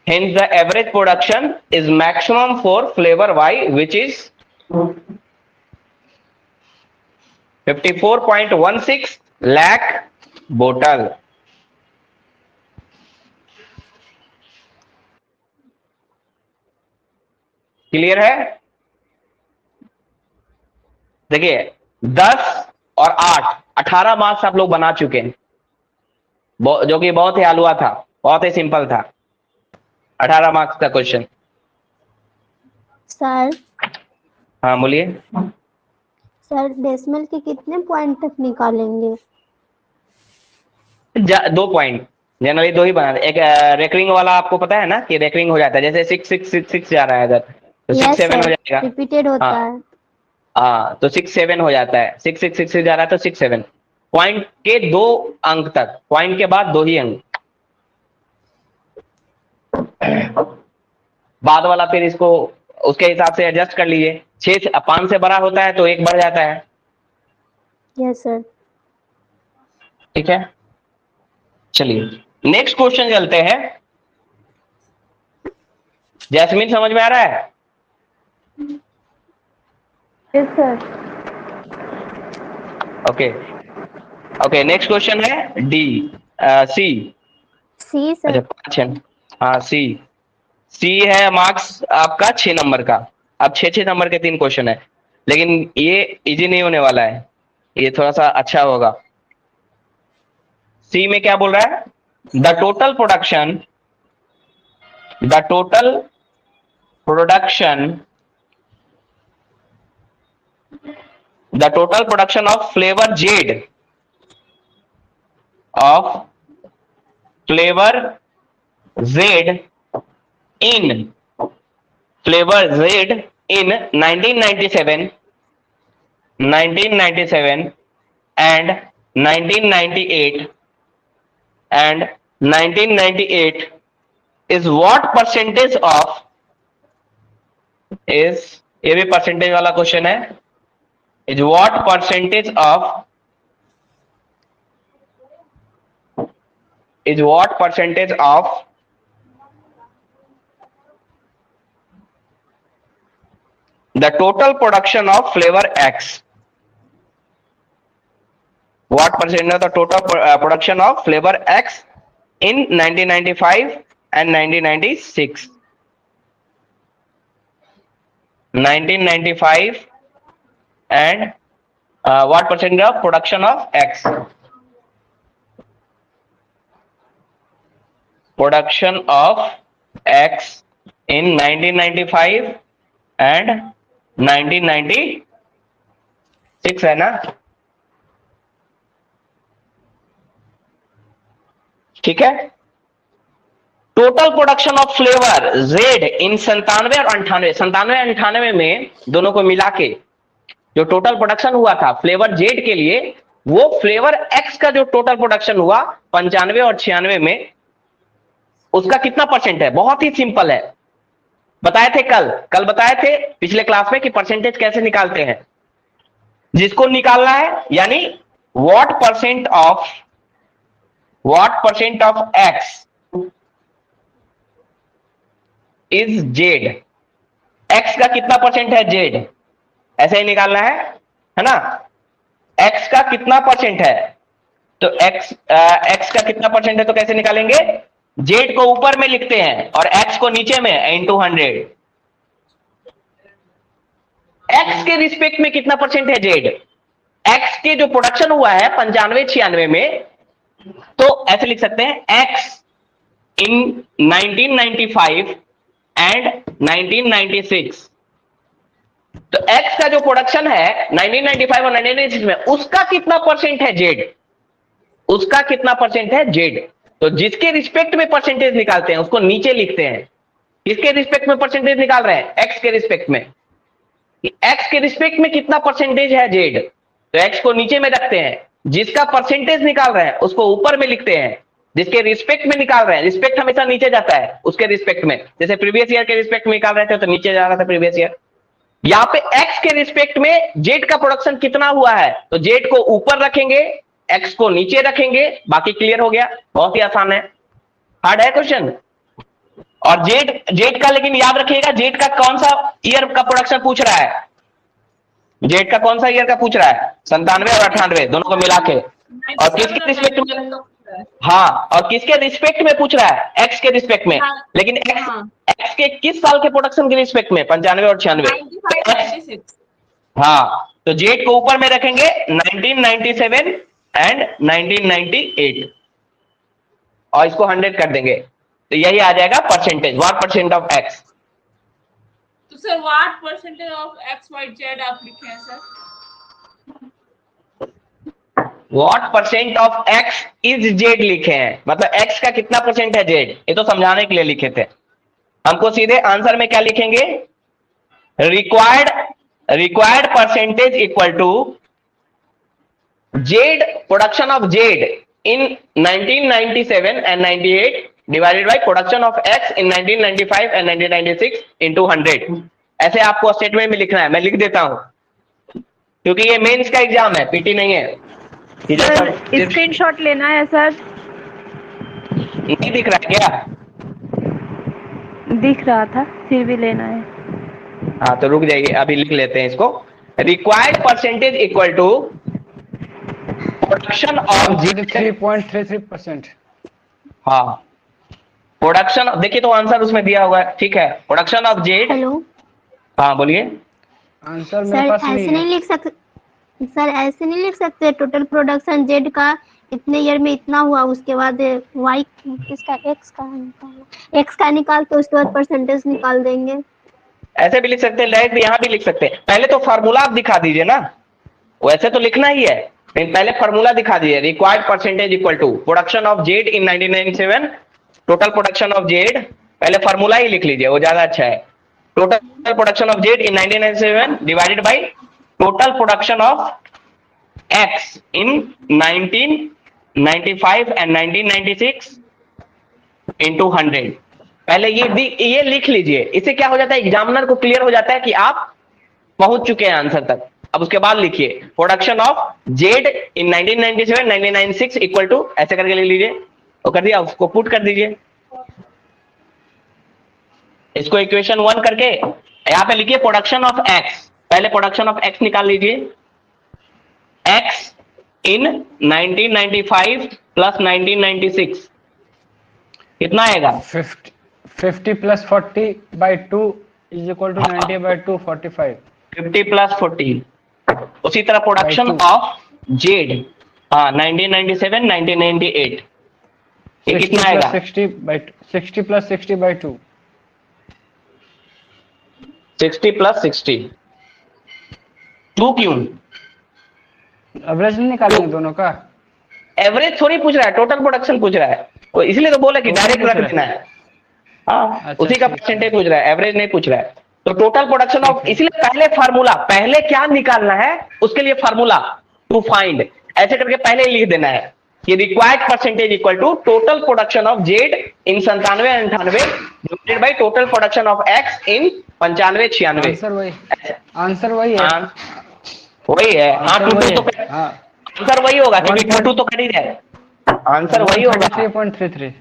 Hence the average production is maximum for flavor Y, which is 54.16 lakh bottle। Clear है? देखिए 10 और 8 18 मार्क्स आप लोग बना चुके हैं, जो कि बहुत ही हलवा था, बहुत ही सिंपल था। 18 मार्क्स का क्वेश्चन। सर हाँ बोलिए। सर डेसिमल के कितने पॉइंट तक निकालेंगे? 2 पॉइंट जनरली 2 ही बना। एक रेकरिंग वाला आपको पता है ना कि रेकरिंग हो जाता है, जैसे 6666 जा रहा है इधर, तो 6 7 हो जाएगा। रिपीटेड होता हाँ। है। हाँ, तो 6 7 हो जाता है। 6 6 6 से जा रहा है तो 6 7। पॉइंट के 2 अंक तक, पॉइंट के बाद 2 ही अंक। बाद वाला फिर इसको उसके हिसाब से एडजस्ट कर लीजिए। 5 से बड़ा होता है तो 1 बढ़ जाता है। Yes sir. ठीक है, चलिए नेक्स्ट क्वेश्चन चलते हैं। जैस्मिन समझ में आ रहा है? Yes sir. Okay okay, next question है डी सी। सी अच्छा सर। 5 है। हाँ सी है मार्क्स आपका 6 नंबर का। अब 6 नंबर के 3 क्वेश्चन है, लेकिन ये इजी नहीं होने वाला है, ये थोड़ा सा अच्छा होगा। सी में क्या बोल रहा है? The total production of flavour Z in 1997 and 1998 is what percentage of is, ये भी परसेंटेज वाला क्वेश्चन है, is what percentage of the total production of flavor X? What percent of the total production of flavor X in 1995 and 1996? 1995 and what percent of production of X? Production of X in 1995 and 1996 है ना? ठीक है। Total production of flavour Z in 97 और 98, 97 98 में दोनों को मिला के जो टोटल प्रोडक्शन हुआ था फ्लेवर जेड के लिए, वो फ्लेवर एक्स का जो टोटल प्रोडक्शन हुआ 95 और 96 में, उसका कितना परसेंट है? बहुत ही सिंपल है, बताए थे कल बताए थे पिछले क्लास में कि परसेंटेज कैसे निकालते हैं। जिसको निकालना है, यानी what percent of X is Z, x का कितना परसेंट है जेड, ऐसे ही निकालना है ना। एक्स का कितना परसेंट है, तो एक्स का कितना परसेंट है तो कैसे निकालेंगे? जेड को ऊपर में लिखते हैं और एक्स को नीचे में इंटू 100। एक्स के रिस्पेक्ट में कितना परसेंट है जेड? एक्स के जो प्रोडक्शन हुआ है 95 96 में, तो ऐसे लिख सकते हैं एक्स इन 1995 एंड 1996। तो एक्स का जो प्रोडक्शन है 1995 और 1996 में, उसका कितना परसेंट है जेड? उसका कितना परसेंट है जेड? तो जिसके रिस्पेक्ट में परसेंटेज निकालते हैं उसको नीचे लिखते हैं। किसके रिस्पेक्ट में परसेंटेज निकाल रहे हैं? एक्स के रिस्पेक्ट में। एक्स के रिस्पेक्ट में कितना परसेंटेज है जेड, तो एक्स को नीचे में रखते हैं। जिसका परसेंटेज निकाल रहे हैं उसको ऊपर में लिखते हैं। जिसके रिस्पेक्ट में निकाल रहे हैं, रिस्पेक्ट हमेशा नीचे जाता है उसके रिस्पेक्ट में, जैसे प्रीवियस ईयर के रिस्पेक्ट में निकाल रहे थे तो नीचे जा रहा था प्रीवियस ईयर। यहां पे एक्स के रिस्पेक्ट में जेड का प्रोडक्शन कितना हुआ है, तो जेड को ऊपर रखेंगे, एक्स को नीचे रखेंगे, बाकी क्लियर हो गया। बहुत ही आसान है, हार्ड है क्वेश्चन। और जेड का लेकिन याद रखिएगा, जेड का कौन सा ईयर का प्रोडक्शन पूछ रहा है? जेड का कौन सा ईयर का पूछ रहा है? 97 और 98 दोनों को मिला के। और किसके रिस्पेक्ट में? हाँ, और किसके रिस्पेक्ट में पूछ रहा है? एक्स के रिस्पेक्ट में। लेकिन एक्स के किस साल के प्रोडक्शन के रिस्पेक्ट में? 95 और 96। हाँ, तो जेड को ऊपर में रखेंगे 1997 एंड 1998 और इसको 100 कर देंगे, तो यही आ जाएगा percentage. What percent of X? तो sir what percentage of X Y Z आप लिखे हैं sir? What percent of X is Z लिखे हैं, मतलब एक्स का कितना परसेंट है जेड, ये तो समझाने के लिए लिखे थे। हमको सीधे आंसर में क्या लिखेंगे? Required percentage equal to Z, production of Z in 1997 and 98 divided by production of X in 1995 and 1996 into 100। ऐसे आपको स्टेटमेंट में लिखना है, मैं लिख देता हूं क्योंकि ये मेंस का एग्जाम है, पीटी नहीं है। सर स्क्रीनशॉट लेना है सर। नहीं दिख रहा है क्या? दिख रहा था, फिर भी लेना है। हाँ तो रुक जाइए, अभी लिख लेते हैं इसको। Required percentage equal to production of 3.33%। हाँ प्रोडक्शन, देखिए तो आंसर उसमें दिया हुआ है, ठीक है। Production of Z. हेलो हाँ बोलिए। आंसर सर, मेरे पास ऐसे नहीं नहीं है। लिख सकते सर, ऐसे नहीं लिख सकते टोटल प्रोडक्शन जेड का इतने ईयर में इतना हुआ, उसके बाद वाई इसका एक्स का निकालना, एक्स का निकाल के उसके बाद परसेंटेज निकाल देंगे। ऐसे भी लिख सकते हैं, डायरेक्ट यहाँ भी लिख सकते हैं। पहले तो फार्मूला आप दिखा दीजिए ना, वैसे तो लिखना ही है, लेकिन पहले फार्मूला दिखा दीजिए। Required percentage equal to production of Z in 1997, total production of Z, पहले फार्मूला ही लिख लीजिए, वो ज्यादा अच्छा है। Total production of Z in 1997 divided by total production of X in 1995 and 1996 into 100। पहले ये लिख लीजिए, इससे क्या हो जाता है, एग्जामिनर को क्लियर हो जाता है कि आप पहुंच चुके हैं आंसर तक। अब उसके बाद लिखिए production of Z in 1997 1996 equal to, ऐसे करके लिख लीजिए, वो कर दिया, उसको पुट कर दीजिए। इसको इक्वेशन 1 करके यहां पे लिखिए प्रोडक्शन ऑफ एक्स, पहले प्रोडक्शन ऑफ एक्स निकाल लीजिए। एक्स इन 1995 प्लस 1996 कितना आएगा? 50 plus 40 by 2 is equal to 90 by 2 45। 50 plus 40। उसी तरह प्रोडक्शन ऑफ जेड, हाँ 1997 1998 ये कितना आएगा? 60 प्लस 60 बाई 2। 60 प्लस 60, 2 क्यों? एवरेज नहीं निकालेंगे दोनों का? एवरेज थोड़ी पूछ रहा है, टोटल प्रोडक्शन पूछ रहा है, तो इसलिए तो बोला कि डायरेक्ट रख देना है। हाँ अच्छा, उसी का परसेंटेज पूछ रहा है, एवरेज नहीं पूछ रहा है। तो टोटल प्रोडक्शन ऑफ, इसलिए पहले फार्मूला, पहले क्या निकालना है उसके लिए फार्मूला टू फाइंड, ऐसे करके पहले ही लिख देना है कि required percentage equal to total production of Z in 97 98 divided by total production of X in 95 96। Answer वही है। वही है, हाँ 22 तो आंसर वही होगा क्योंकि 22 तो कर ही जाए, आंसर वही होगा 3.33।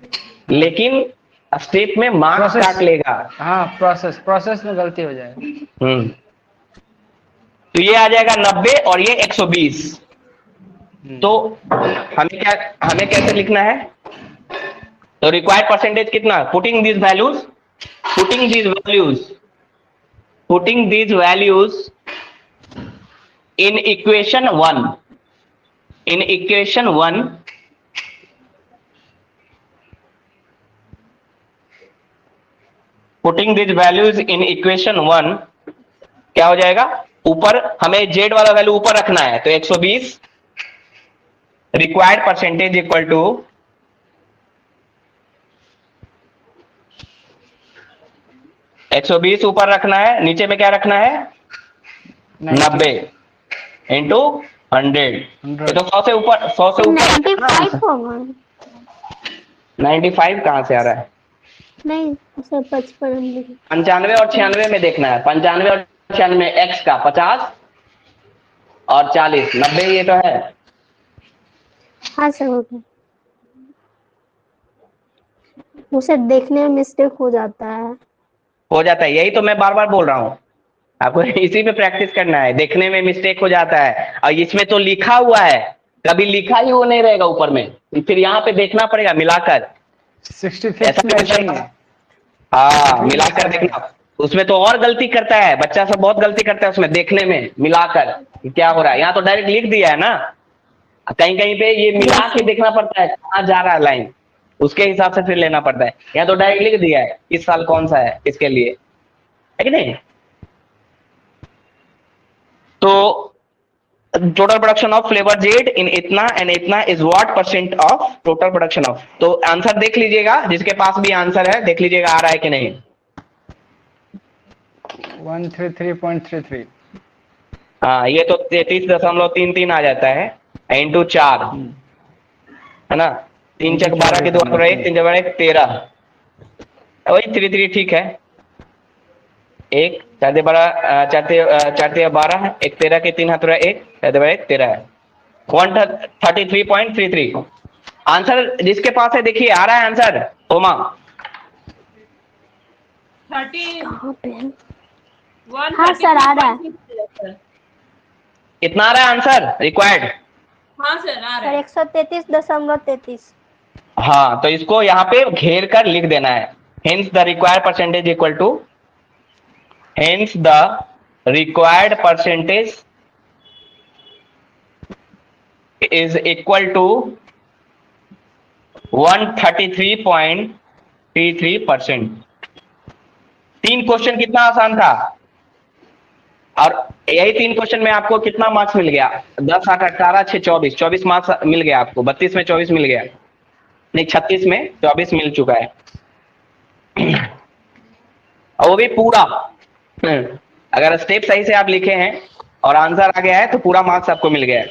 लेकिन स्टेप में मार्क्स काट लेगा। हाँ प्रोसेस में गलती हो जाएगी। तो ये आ जाएगा 90 और ये 120। तो हमें कैसे लिखना है? तो रिक्वायर्ड परसेंटेज कितना? Putting these values in equation 1, putting this values in equation 1 क्या हो जाएगा? ऊपर हमें जेड वाला वैल्यू ऊपर रखना है, तो 120 रिक्वायर्ड परसेंटेज इक्वल टू 120 ऊपर रखना है, नीचे में क्या रखना है? 90 इंटू 100। तो 100 से ऊपर 95 होगा। 95 कहां से आ रहा है? नहीं सर 55 95 और 96 में देखना है। 95 और 96 एक्स का 50 और 40 90 ये तो है। हाँ सर हो गया, उसे देखने में मिस्टेक हो जाता है। यही तो मैं बार बार बोल रहा हूं आपको, इसी पे प्रैक्टिस करना है। देखने में मिस्टेक हो जाता है, और इसमें तो लिखा हुआ है, कभी लिखा ही वो नहीं रहेगा ऊपर में, फिर यहाँ पे देखना पड़ेगा मिलाकर। 65 में ऐसा ही है। हाँ मिलाकर देखना, उसमें तो और गलती करता है बच्चा, सब बहुत गलती करता है उसमें देखने में मिलाकर क्या हो रहा है। यहाँ तो डायरेक्ट लिख दिया है ना, कहीं कहीं पे ये मिला के देखना पड़ता है कहाँ जा रहा है लाइन, उसके हिसाब से फिर लेना पड़ता है। यहाँ तो डायरेक्ट लिख दिया है इस साल कौन सा है किसके लिए, है कि नहीं? तो total production of flavour Z in इतना एंड इतना is what percent of total production of. तो आंसर देख लीजिएगा, जिसके पास भी आंसर है देख लीजिएगा आ रहा है कि नहीं। 133.33। हाँ, ये तो 33.33 आ जाता है इंटू 4, है ना। 3 चक 12 के 2 हाथ रहे, 3 जब 13, वही 33 ठीक है। 1 4 दे 12, 4 ते 12 है, 1 13 के 3 हाथ रहा 1, 4 दे 13 है। 133.33 आंसर जिसके पास है, देखिए आ रहा है आंसर ओमा। 30 कहाँ पे है? 133.33 हाँ सर, आ रहा है। सर। कितना आ रहा है आंसर रिक्वायर्ड? हाँ सर आ रहा सर है। 133.33। हाँ, तो इसको यहाँ पे घेर कर लिख देना है। Hence the required percentage equal to, hence the required percentage is equal to 133.33%। 3 question कितना आसान था, और यही 3 क्वेश्चन में आपको कितना मार्क्स मिल गया? 10 8 18 6 24 मार्क्स मिल गया आपको। 32 में 24 मिल गया, नहीं 36 में 24 मिल चुका है, और वो भी पूरा। अगर स्टेप सही से आप लिखे हैं और आंसर आ गया है तो पूरा मार्क्स आपको मिल गया है।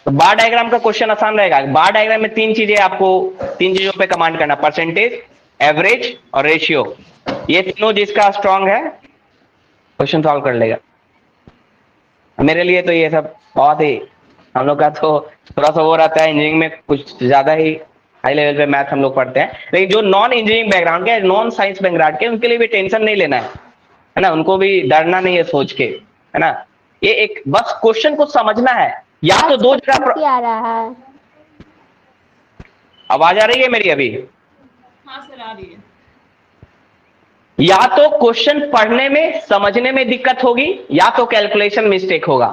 तो बार डायग्राम का क्वेश्चन आसान रहेगा। बार डायग्राम में 3 चीजें आपको, 3 चीजों पे कमांड करना, परसेंटेज, एवरेज और रेशियो। ये तीनों जिसका स्ट्रांग है क्वेश्चन सॉल्व कर लेगा। मेरे लिए तो ये सब बहुत ही, हम लोग का तो थोड़ा सा वो रहता है, इंजीनियरिंग में कुछ ज्यादा ही हाई लेवल पे मैथ हम लोग पढ़ते हैं। लेकिन जो नॉन इंजीनियरिंग बैकग्राउंड के, नॉन साइंस बैकग्राउंड के, उनके लिए भी टेंशन नहीं लेना है ना। उनको भी डरना नहीं है सोच के, है ना। ये एक बस क्वेश्चन को समझना है। या तो 2 जगह आ रहा है। आवाज आ रही है मेरी अभी? हाँ सर आ रही है। या तो क्वेश्चन पढ़ने में समझने में दिक्कत होगी, या तो कैलकुलेशन मिस्टेक होगा,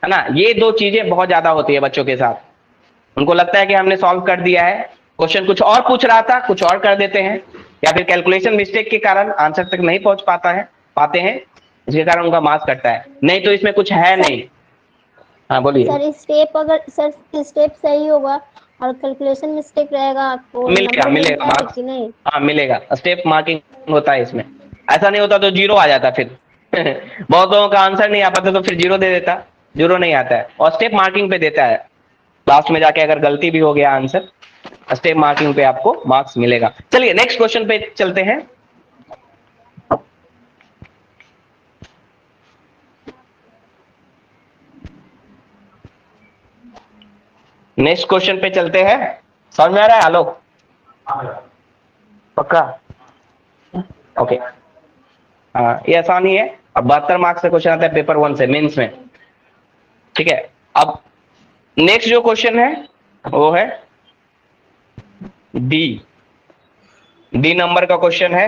है ना। ये 2 चीजें बहुत ज्यादा होती है बच्चों के साथ। उनको लगता है कि हमने सॉल्व कर दिया है, क्वेश्चन कुछ और पूछ रहा था, कुछ और कर देते हैं, या फिर कैलकुलेशन मिस्टेक के कारण आंसर तक नहीं पहुंच पाते हैं, इसके कारण उनका मार्क्स कटता है। नहीं तो इसमें कुछ है नहीं। हाँ बोलिए। सर स्टेप, अगर सर स्टेप सही होगा और कैलकुलेशन मिस्टेक रहेगा आपको मिलेगा नंबर मिलेगा मिलता है मार्क्स, कि नहीं? हाँ मिलेगा। स्टेप मार्किंग होता है इसमें। ऐसा नहीं होता तो 0 आ जाता फिर। बहुत लोगों का आंसर नहीं आ पाता तो फिर 0 दे देता, 0 नहीं आता है, और स्टेप मार्किंग पे देता है। लास्ट में जाके अगर गलती भी हो गया आंसर, स्टेप मार्किंग पे आपको मार्क्स मिलेगा। चलिए नेक्स्ट क्वेश्चन पे चलते हैं। नेक्स्ट क्वेश्चन पे चलते हैं। समझ में आ रहा है आलोक? पक्का? ओके। हाँ, ये आसान ही है। अब 72 मार्क्स का क्वेश्चन आता है पेपर 1 से, मेंस में। ठीक है, अब नेक्स्ट जो क्वेश्चन है वो है डी नंबर का क्वेश्चन है।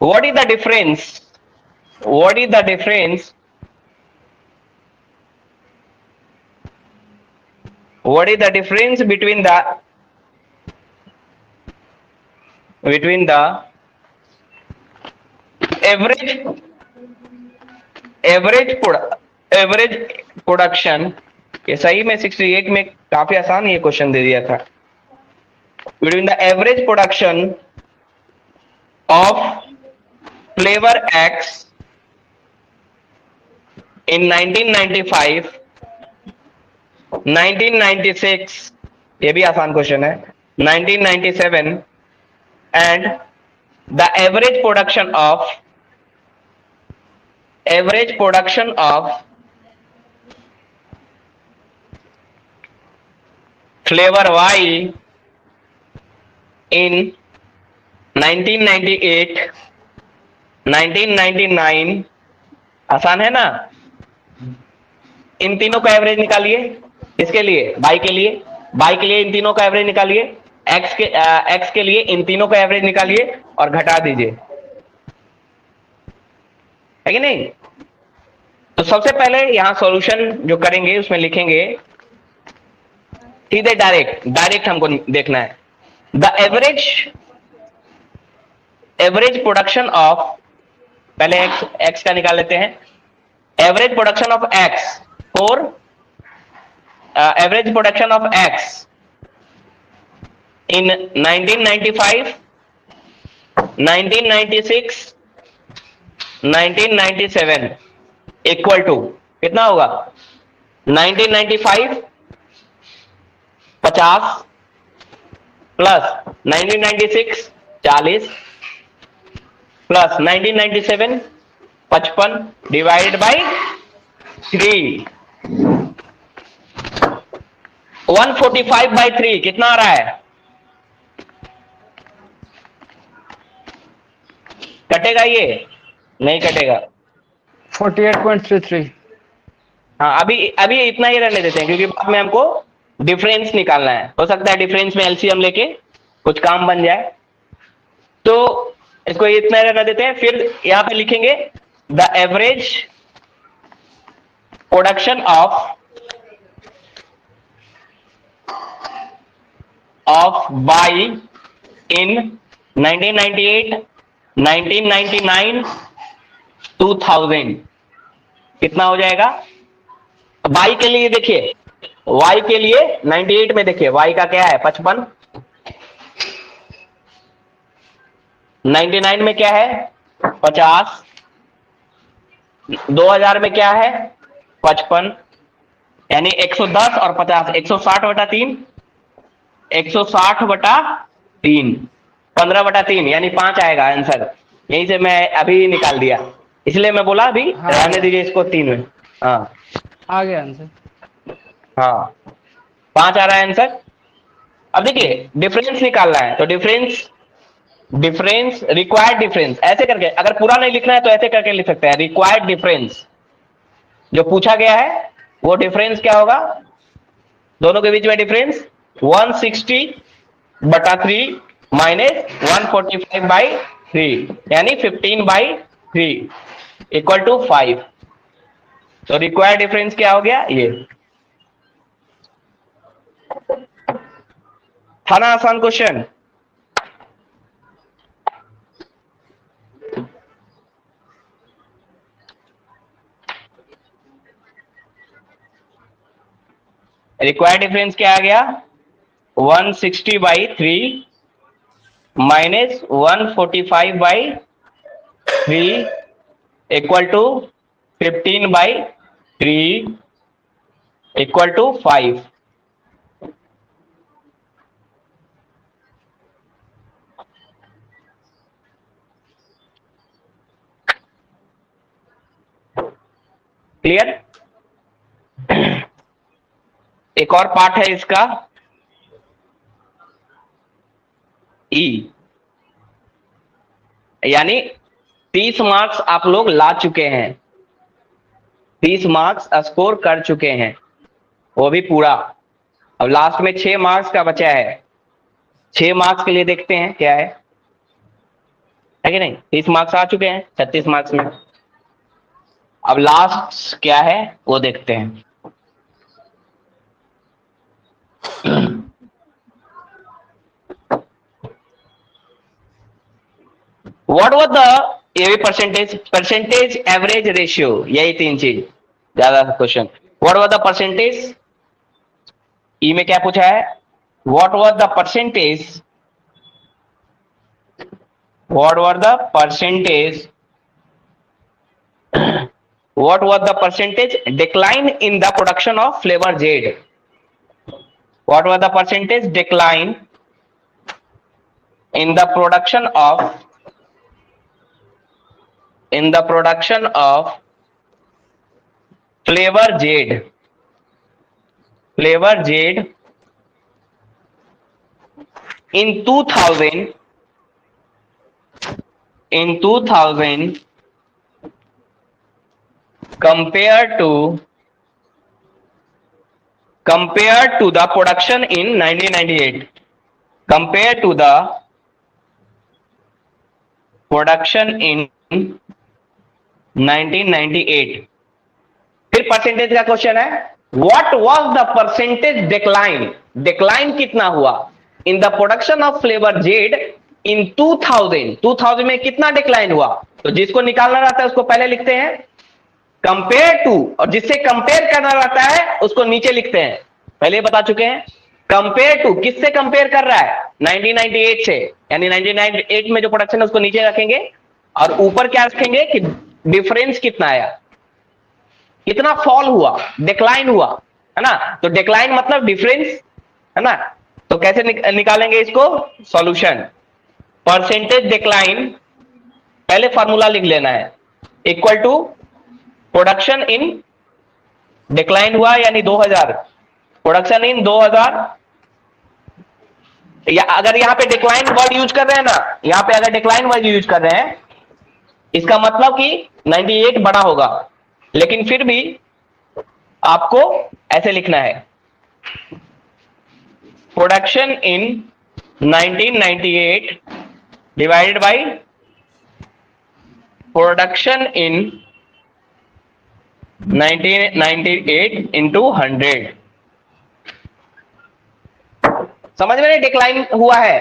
What is the difference between the average production, ये सही में 68 में काफी आसान ये क्वेश्चन दे दिया था। Between the average production of flavour X in 1995, 1996, ये भी आसान क्वेश्चन है, 1997, and the average production of flavour Y in 1998, 1999, आसान है ना। इन तीनों का एवरेज निकालिए। इसके लिए बाई के लिए इन तीनों का एवरेज निकालिए, एक्स के लिए इन तीनों का एवरेज निकालिए और घटा दीजिए, है कि नहीं। तो सबसे पहले यहां सॉल्यूशन जो करेंगे उसमें लिखेंगे सीधे, डायरेक्ट हमको देखना है। द एवरेज प्रोडक्शन ऑफ, पहले एक्स का निकाल लेते हैं। Average production of X in 1995, 1996, 1997 equal to कितना होगा? 1995 50 plus 1996 40 plus 1997 55 divided by 3 145 by 3 कितना आ रहा है? कटेगा ये? नहीं कटेगा। 48.33। हाँ अभी इतना ही रहने देते हैं क्योंकि बाद में हमको डिफरेंस निकालना है। हो सकता है डिफरेंस में एलसीएम लेके कुछ काम बन जाए, तो इसको इतना ही रहने देते हैं। फिर यहां पे लिखेंगे the average production of by इन 1998, 1999, 2000 कितना हो जाएगा? बाई के लिए देखिए, वाई के लिए 98 में देखिए वाई का क्या है? 55। 99 में क्या है? 50। 2000 में क्या है? 55। यानी 110 और 50 160/3, 160/3 15/3 यानी 5 आएगा आंसर। यहीं से मैं अभी निकाल दिया, इसलिए मैं बोला अभी रहने दीजिए इसको 3 में। हाँ आ गया आंसर। हाँ 5 आ रहा है आंसर। अब देखिए डिफरेंस निकालना है, तो डिफरेंस रिक्वायर्ड डिफरेंस ऐसे करके, अगर पूरा नहीं लिखना है तो ऐसे करके लिख सकते हैं। रिक्वायर्ड डिफरेंस जो पूछा गया है वो डिफरेंस क्या होगा? दोनों के बीच में डिफरेंस 160/3 माइनस 145/3 यानी 15/3 इक्वल टू 5। तो रिक्वायर्ड डिफरेंस क्या हो गया? ये था ना आसान क्वेश्चन। रिक्वायर्ड डिफरेंस क्या आ गया? 160/3 minus 145/3 equal to 15/3 equal to 5। Clear? एक और पार्ट है इसका, ई, यानी 30 मार्क्स आप लोग ला चुके हैं, 30 मार्क्स स्कोर कर चुके हैं, वो भी पूरा। अब लास्ट में 6 मार्क्स का बचा है। 6 मार्क्स के लिए देखते हैं क्या है कि नहीं। 30 मार्क्स आ चुके हैं 36 मार्क्स में। अब लास्ट क्या है वो देखते हैं। व्हाट वाज द ये परसेंटेज एवरेज रेशियो, यही 3 चीज ज्यादा question. What was the percentage, E में क्या पूछा है? What was the percentage what was the percentage decline in the production of flavor Z? What was the percentage decline in the production of flavor Z in 2000 compared to the production in 1998, compared to the production in 1998। फिर percentage का question है, what was the percentage decline कितना हुआ in the production of flavour Z in 2000 में कितना decline हुआ? तो जिसको निकालना रहता है उसको पहले लिखते हैं कंपेयर टू, और जिससे कंपेयर करना रहता है उसको नीचे लिखते हैं। पहले बता चुके हैं कंपेयर टू, किससे कंपेयर कर रहा है? 1998 से, यानी 1998 में जो प्रोडक्शन है उसको नीचे रखेंगे और ऊपर क्या रखेंगे कि डिफरेंस कितना आया, कितना फॉल हुआ, डिक्लाइन हुआ, है ना। तो डिक्लाइन मतलब डिफरेंस, है ना। तो कैसे निकालेंगे इसको? सॉल्यूशन परसेंटेज डिक्लाइन, पहले फॉर्मूला लिख लेना है, equal to production in, decline हुआ यानी 2000, प्रोडक्शन इन 2000, या अगर यहां पे डिक्लाइन वर्ड यूज कर रहे हैं ना, यहां पे अगर डिक्लाइन वर्ड यूज कर रहे हैं, इसका मतलब कि 98 बड़ा होगा, लेकिन फिर भी आपको ऐसे लिखना है, production in 1998 divided by production in 1998 into 100। समझ में? डिक्लाइन हुआ है,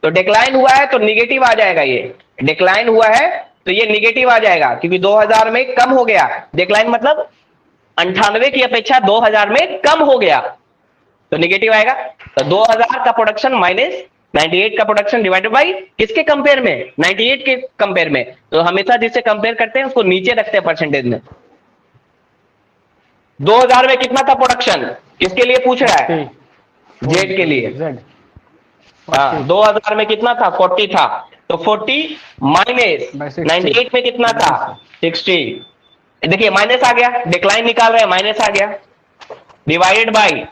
तो डिक्लाइन हुआ है तो निगेटिव आ जाएगा, ये डिक्लाइन हुआ है तो ये निगेटिव आ जाएगा, क्योंकि 2000 में कम हो गया। डिक्लाइन मतलब 98 की अपेक्षा 2000 में कम हो गया, तो निगेटिव आएगा। तो 2000 का प्रोडक्शन माइनस 98 का प्रोडक्शन डिवाइडेड बाई किसके कंपेयर में? 98 के कंपेयर में। तो हमेशा जिससे कंपेयर करते हैं उसको नीचे रखते हैं परसेंटेज में। 2000 में कितना था प्रोडक्शन, किसके लिए पूछ रहा है? जेड के लिए। हाँ, 2000 में कितना था? 40 था, तो 40 माइनस 98 में कितना था? 60। देखिए माइनस आ गया, डिक्लाइन निकाल रहे हैं, माइनस आ गया, डिवाइडेड बाई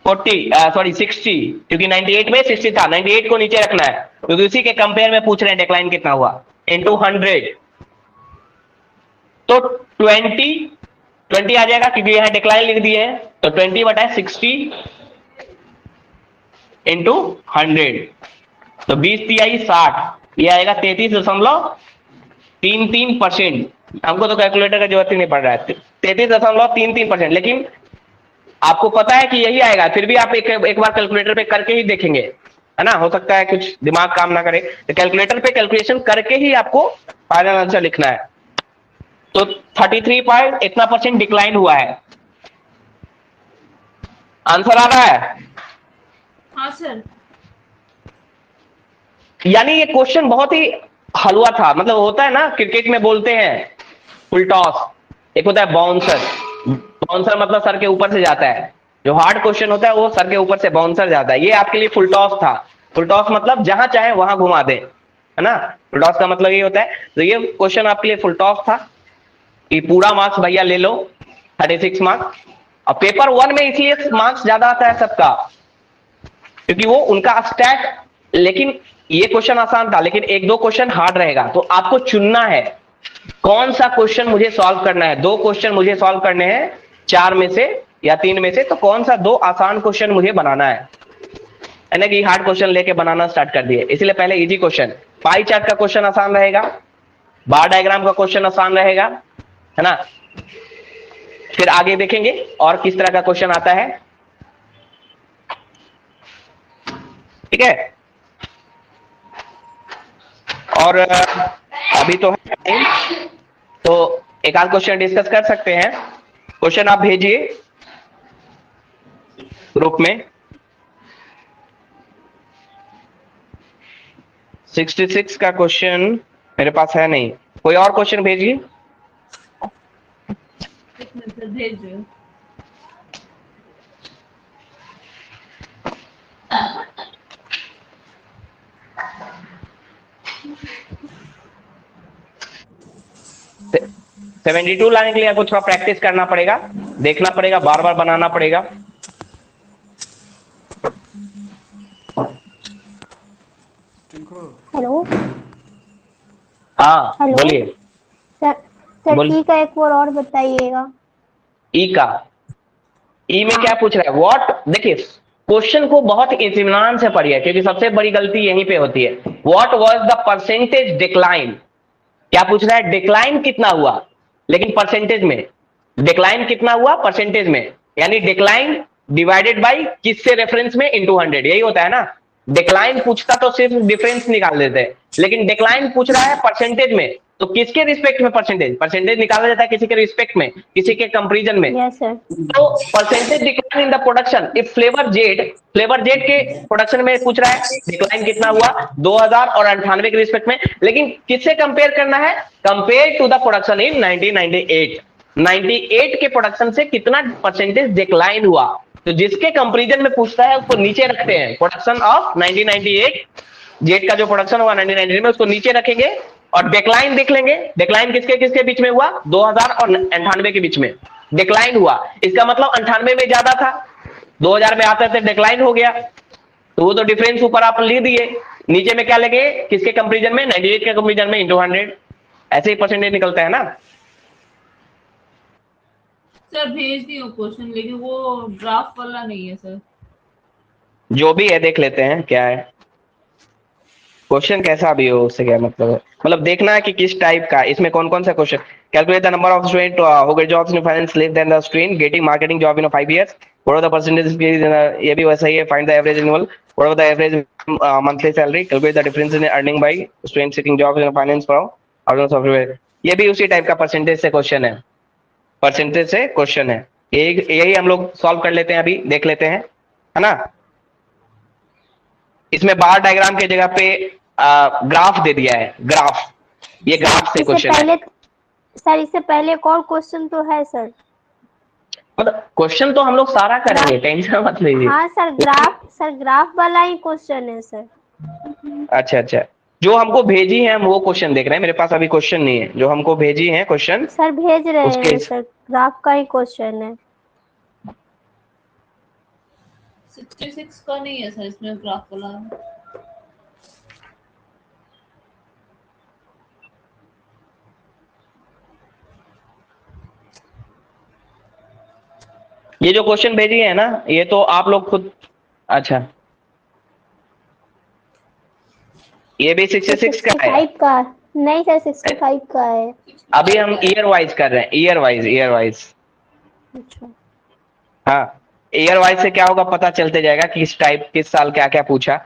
60, क्योंकि 98 में 60 था, 98 को नीचे रखना है क्योंकि उसी के कंपेयर में पूछ रहे हैं डिक्लाइन कितना हुआ, इंटू 100। तो 20 आ जाएगा क्योंकि यहां डिक्लाइन लिख दिए हैं, तो 20/60 इंटू 100, तो 20 तिहाई 60, ये आएगा 33.33%। हमको तो कैलकुलेटर का जरूरत ही नहीं पड़ रहा है, 33.33%। लेकिन आपको पता है कि यही आएगा, फिर भी आप एक बार कैलकुलेटर पे करके ही देखेंगे, है ना। हो सकता है कुछ दिमाग काम ना करे, तो कैलकुलेटर पे कैलकुलेशन करके ही आपको फाइनल आंसर लिखना है। तो 33 इतना % डिक्लाइन हुआ है। आंसर आ रहा है? हाँ सर। यानी ये क्वेश्चन बहुत ही हलवा था, मतलब होता है ना क्रिकेट में बोलते हैं फुल टॉस, एक होता है बाउंसर। बाउंसर मतलब सर के ऊपर से जाता है, जो हार्ड क्वेश्चन होता है वो सर के ऊपर से बाउंसर जाता है। ये आपके लिए फुल टॉस था। फुल टॉस मतलब जहां चाहे वहां घुमा दे, है ना। फुल टॉस का मतलब ये होता है। तो ये क्वेश्चन आपके लिए फुल टॉस था कि पूरा मार्क्स भैया ले लो, 36 मार्क्स। और पेपर 1 में इसलिए मार्क्स ज्यादा आता है सबका, क्योंकि वो उनका स्टैक। लेकिन ये क्वेश्चन आसान था, लेकिन 1-2 क्वेश्चन हार्ड रहेगा, तो आपको चुनना है कौन सा क्वेश्चन मुझे सॉल्व करना है। 2 क्वेश्चन मुझे सॉल्व करने हैं 4 में से या 3 में से, तो कौन सा 2 आसान क्वेश्चन मुझे बनाना है ना, कि हार्ड क्वेश्चन लेके बनाना स्टार्ट कर दिए। इसलिए पहले इजी क्वेश्चन, पाई चार्ट का क्वेश्चन आसान रहेगा, बार डायग्राम का क्वेश्चन आसान रहेगा, है ना। फिर आगे देखेंगे और किस तरह का क्वेश्चन आता है, ठीक है। और अभी तो है टाइम, तो एक आध क्वेश्चन डिस्कस कर सकते हैं। क्वेश्चन आप भेजिए ग्रुप में। 66 का क्वेश्चन मेरे पास है नहीं, कोई और क्वेश्चन भेजिए। भेज रही हूँ। से 72 लाने के लिए आपको थोड़ा प्रैक्टिस करना पड़ेगा, देखना पड़ेगा, बार बार बनाना पड़ेगा। हेलो। हाँ हेलो। बोलिए। सर बोल- टी का एक और बताइएगा। ई का, ई में क्या पूछ रहा है? व्हाट, देखिए क्वेश्चन को बहुत इत्मीनान से पढ़िए, क्योंकि सबसे बड़ी गलती यहीं पे होती है। What was the percentage decline, क्या पूछ रहा है? डिक्लाइन कितना हुआ, लेकिन परसेंटेज में। डिक्लाइन कितना हुआ परसेंटेज में, यानी डिक्लाइन डिवाइडेड बाई किससे रेफरेंस में, इंटू 100, यही होता है ना। डिक्लाइन पूछता तो सिर्फ डिफरेंस निकाल देते, लेकिन डिक्लाइन पूछ रहा है परसेंटेज में, तो किसके रिस्पेक्ट में परसेंटेज परसेंटेज निकाला जाता है, किसी के रिस्पेक्ट में, किसी के कंपैरिजन में। Yes sir. तो percentage decline in the production if flavour Z के प्रोडक्शन में पूछ रहा है डिक्लाइन कितना हुआ 2000 और 98 के रिस्पेक्ट में, लेकिन किससे कंपेयर करना है, compare to the production in 1998 98 के प्रोडक्शन से कितना परसेंटेज डिक्लाइन हुआ। तो जिसके कंपैरिजन में पूछता है उसको नीचे रखते हैं, प्रोडक्शन ऑफ 1998 जेड का जो प्रोडक्शन हुआ 1998 में उसको नीचे रखेंगे और डिक्लाइन देख लेंगे, डिक्लाइन किसके किसके बीच में हुआ 2000 और 98 के बीच में डिक्लाइन हुआ। इसका मतलब 98 में ज्यादा था, 2000 में आते थे डिक्लाइन हो गया, तो वो तो डिफरेंस ऊपर आप लिख दिए, नीचे में क्या लगे किसके कंपैरिजन में 98 के कंपैरिजन में इंटू 100, ऐसे ही परसेंटेज निकलता है ना। सर भेज दी हूँ क्वेश्चन, लेकिन वो ड्राफ्ट वाला नहीं है सर। जो भी है देख लेते हैं क्या है, क्वेश्चन कैसा भी हो उससे क्या मतलब है, मतलब देखना है कि किस टाइप का, इसमें कौन कौन सा question. Calculate the number of student who get jobs in finance less than the student getting marketing job in 5 years, what are the percentage, ये भी वैसा ही है। Find the average annual, what are the average monthly salary, calculate the difference in earning by student seeking jobs in finance from organise software, ये भी उसी type का percentage से क्वेश्चन है, परसेंटेज से क्वेश्चन है। यही हम लोग सॉल्व कर लेते हैं, अभी देख लेते हैं, है ना। इसमें बार डायग्राम की जगह पे ग्राफ दे दिया है, ग्राफ, ये ग्राफ से क्वेश्चन है। सर इससे पहले एक और क्वेश्चन तो है सर, मतलब क्वेश्चन तो हम लोग सारा करेंगे, टेंशन मत लीजिए। हाँ सर ग्राफ वाला ही क्वेश्चन है सर। अच्छा अच्छा, जो हमको भेजी है हम वो क्वेश्चन देख रहे हैं, मेरे पास अभी क्वेश्चन नहीं है, जो हमको भेजी है क्वेश्चन सर भेज रहे उसके हैं सर, ग्राफ का ही क्वेश्चन है। 66 का नहीं है सर, इसमें ग्राफ वाला है। ये जो क्वेश्चन भेजी है ना ये तो आप लोग खुद, अच्छा ये भी 66 का है। 65 का नहीं सर, 65 का है। अभी हम ईयर वाइज कर रहे हैं, ईयर वाइज। अच्छा हाँ, ईयर वाइज से क्या होगा पता चलते जाएगा कि किस टाइप किस साल क्या क्या पूछा।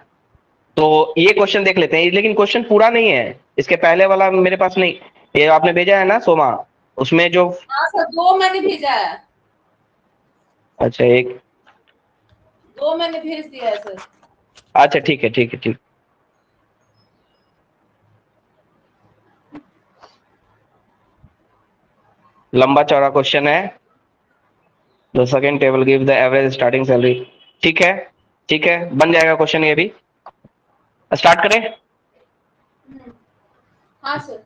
तो ये क्वेश्चन देख लेते हैं, लेकिन क्वेश्चन पूरा नहीं है, इसके पहले वाला मेरे पास नहीं, ये आपने भेजा है ना सोमा, उसमें जो हाँ सर, 2 मैंने भेजा है, अच्छा 2 मैंने भेज दिया है सर। अच्छा ठीक है ठीक है ठीक। लंबा चौड़ा क्वेश्चन है, the second table give the average starting salary, ठीक है ठीक है, बन जाएगा क्वेश्चन, ये भी स्टार्ट करें। हाँ सर।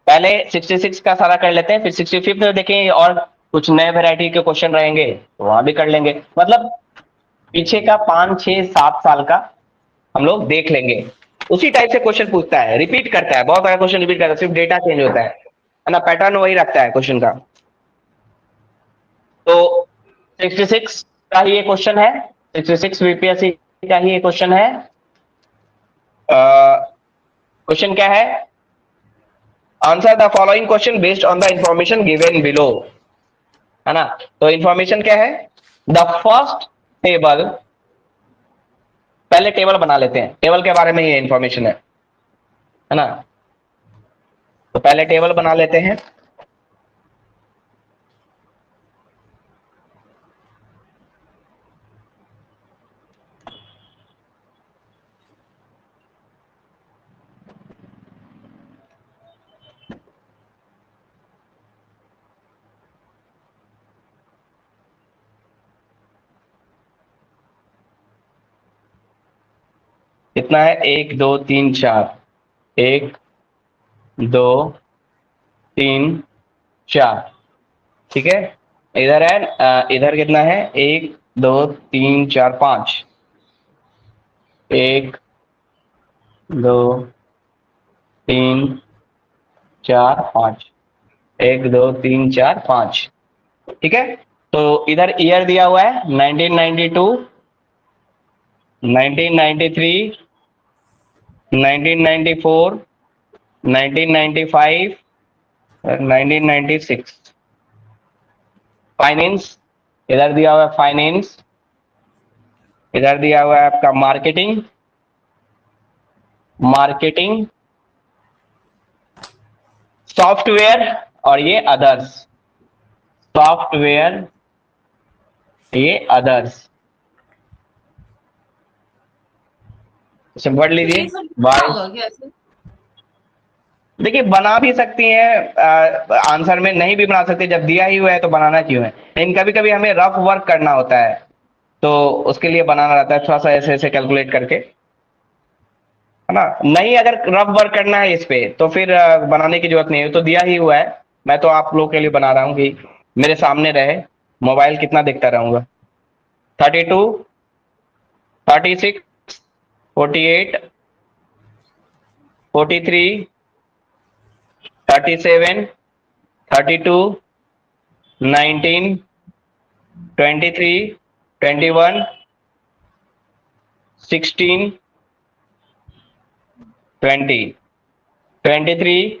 पहले 66 का सारा कर लेते हैं, फिर 65 में देखें और कुछ नए वैरायटी के क्वेश्चन रहेंगे तो वहां भी कर लेंगे, मतलब पीछे का 5 6 7 साल का हम लोग देख लेंगे। उसी टाइप से क्वेश्चन पूछता है, रिपीट करता है, बहुत सारा क्वेश्चन रिपीट करता है, सिर्फ डेटा चेंज होता है ना, पैटर्न वही रखता है क्वेश्चन का। तो 66 का ही ये क्वेश्चन है, 66 बीपीएससी का ही ये क्वेश्चन है। क्वेश्चन क्या है, answer the following question based on the information given below, है ना। तो इंफॉर्मेशन क्या है, द फर्स्ट टेबल, पहले टेबल बना लेते हैं, टेबल के बारे में ये इंफॉर्मेशन है ना। तो पहले टेबल बना लेते हैं। कितना है 1 2 3 4, 1 2 3 4, ठीक है। इधर है इधर कितना है 1 2 3 4 5, 1 2 3 4 5, 1 2 3 4 5, ठीक है। तो इधर ईयर दिया हुआ है 1992, 1993, 1994, 1995 और 1996। फाइनेंस इधर दिया हुआ है, फाइनेंस इधर दिया हुआ है आपका मार्केटिंग, मार्केटिंग, सॉफ्टवेयर और ये अदर्स, सॉफ्टवेयर, ये अदर्स। इसे पढ़ लीजिए। ये सब क्या होगा क्या ऐसे? देखिए बना भी सकती हैं, आंसर में नहीं भी बना सकते, जब दिया ही हुआ है तो बनाना क्यों है। लेकिन कभी कभी हमें रफ वर्क करना होता है तो उसके लिए बनाना रहता है, थोड़ा सा ऐसे ऐसे कैलकुलेट करके, है ना। नहीं अगर रफ वर्क करना है इस पे तो फिर बनाने की जरूरत नहीं है, तो दिया ही हुआ है। मैं तो आप लोग के लिए बना रहा हूँ कि मेरे सामने रहे, मोबाइल कितना देखता रहूंगा। 32, 36, 48, 43, 37, 32, 19, 23, 21, 16, 20, 23,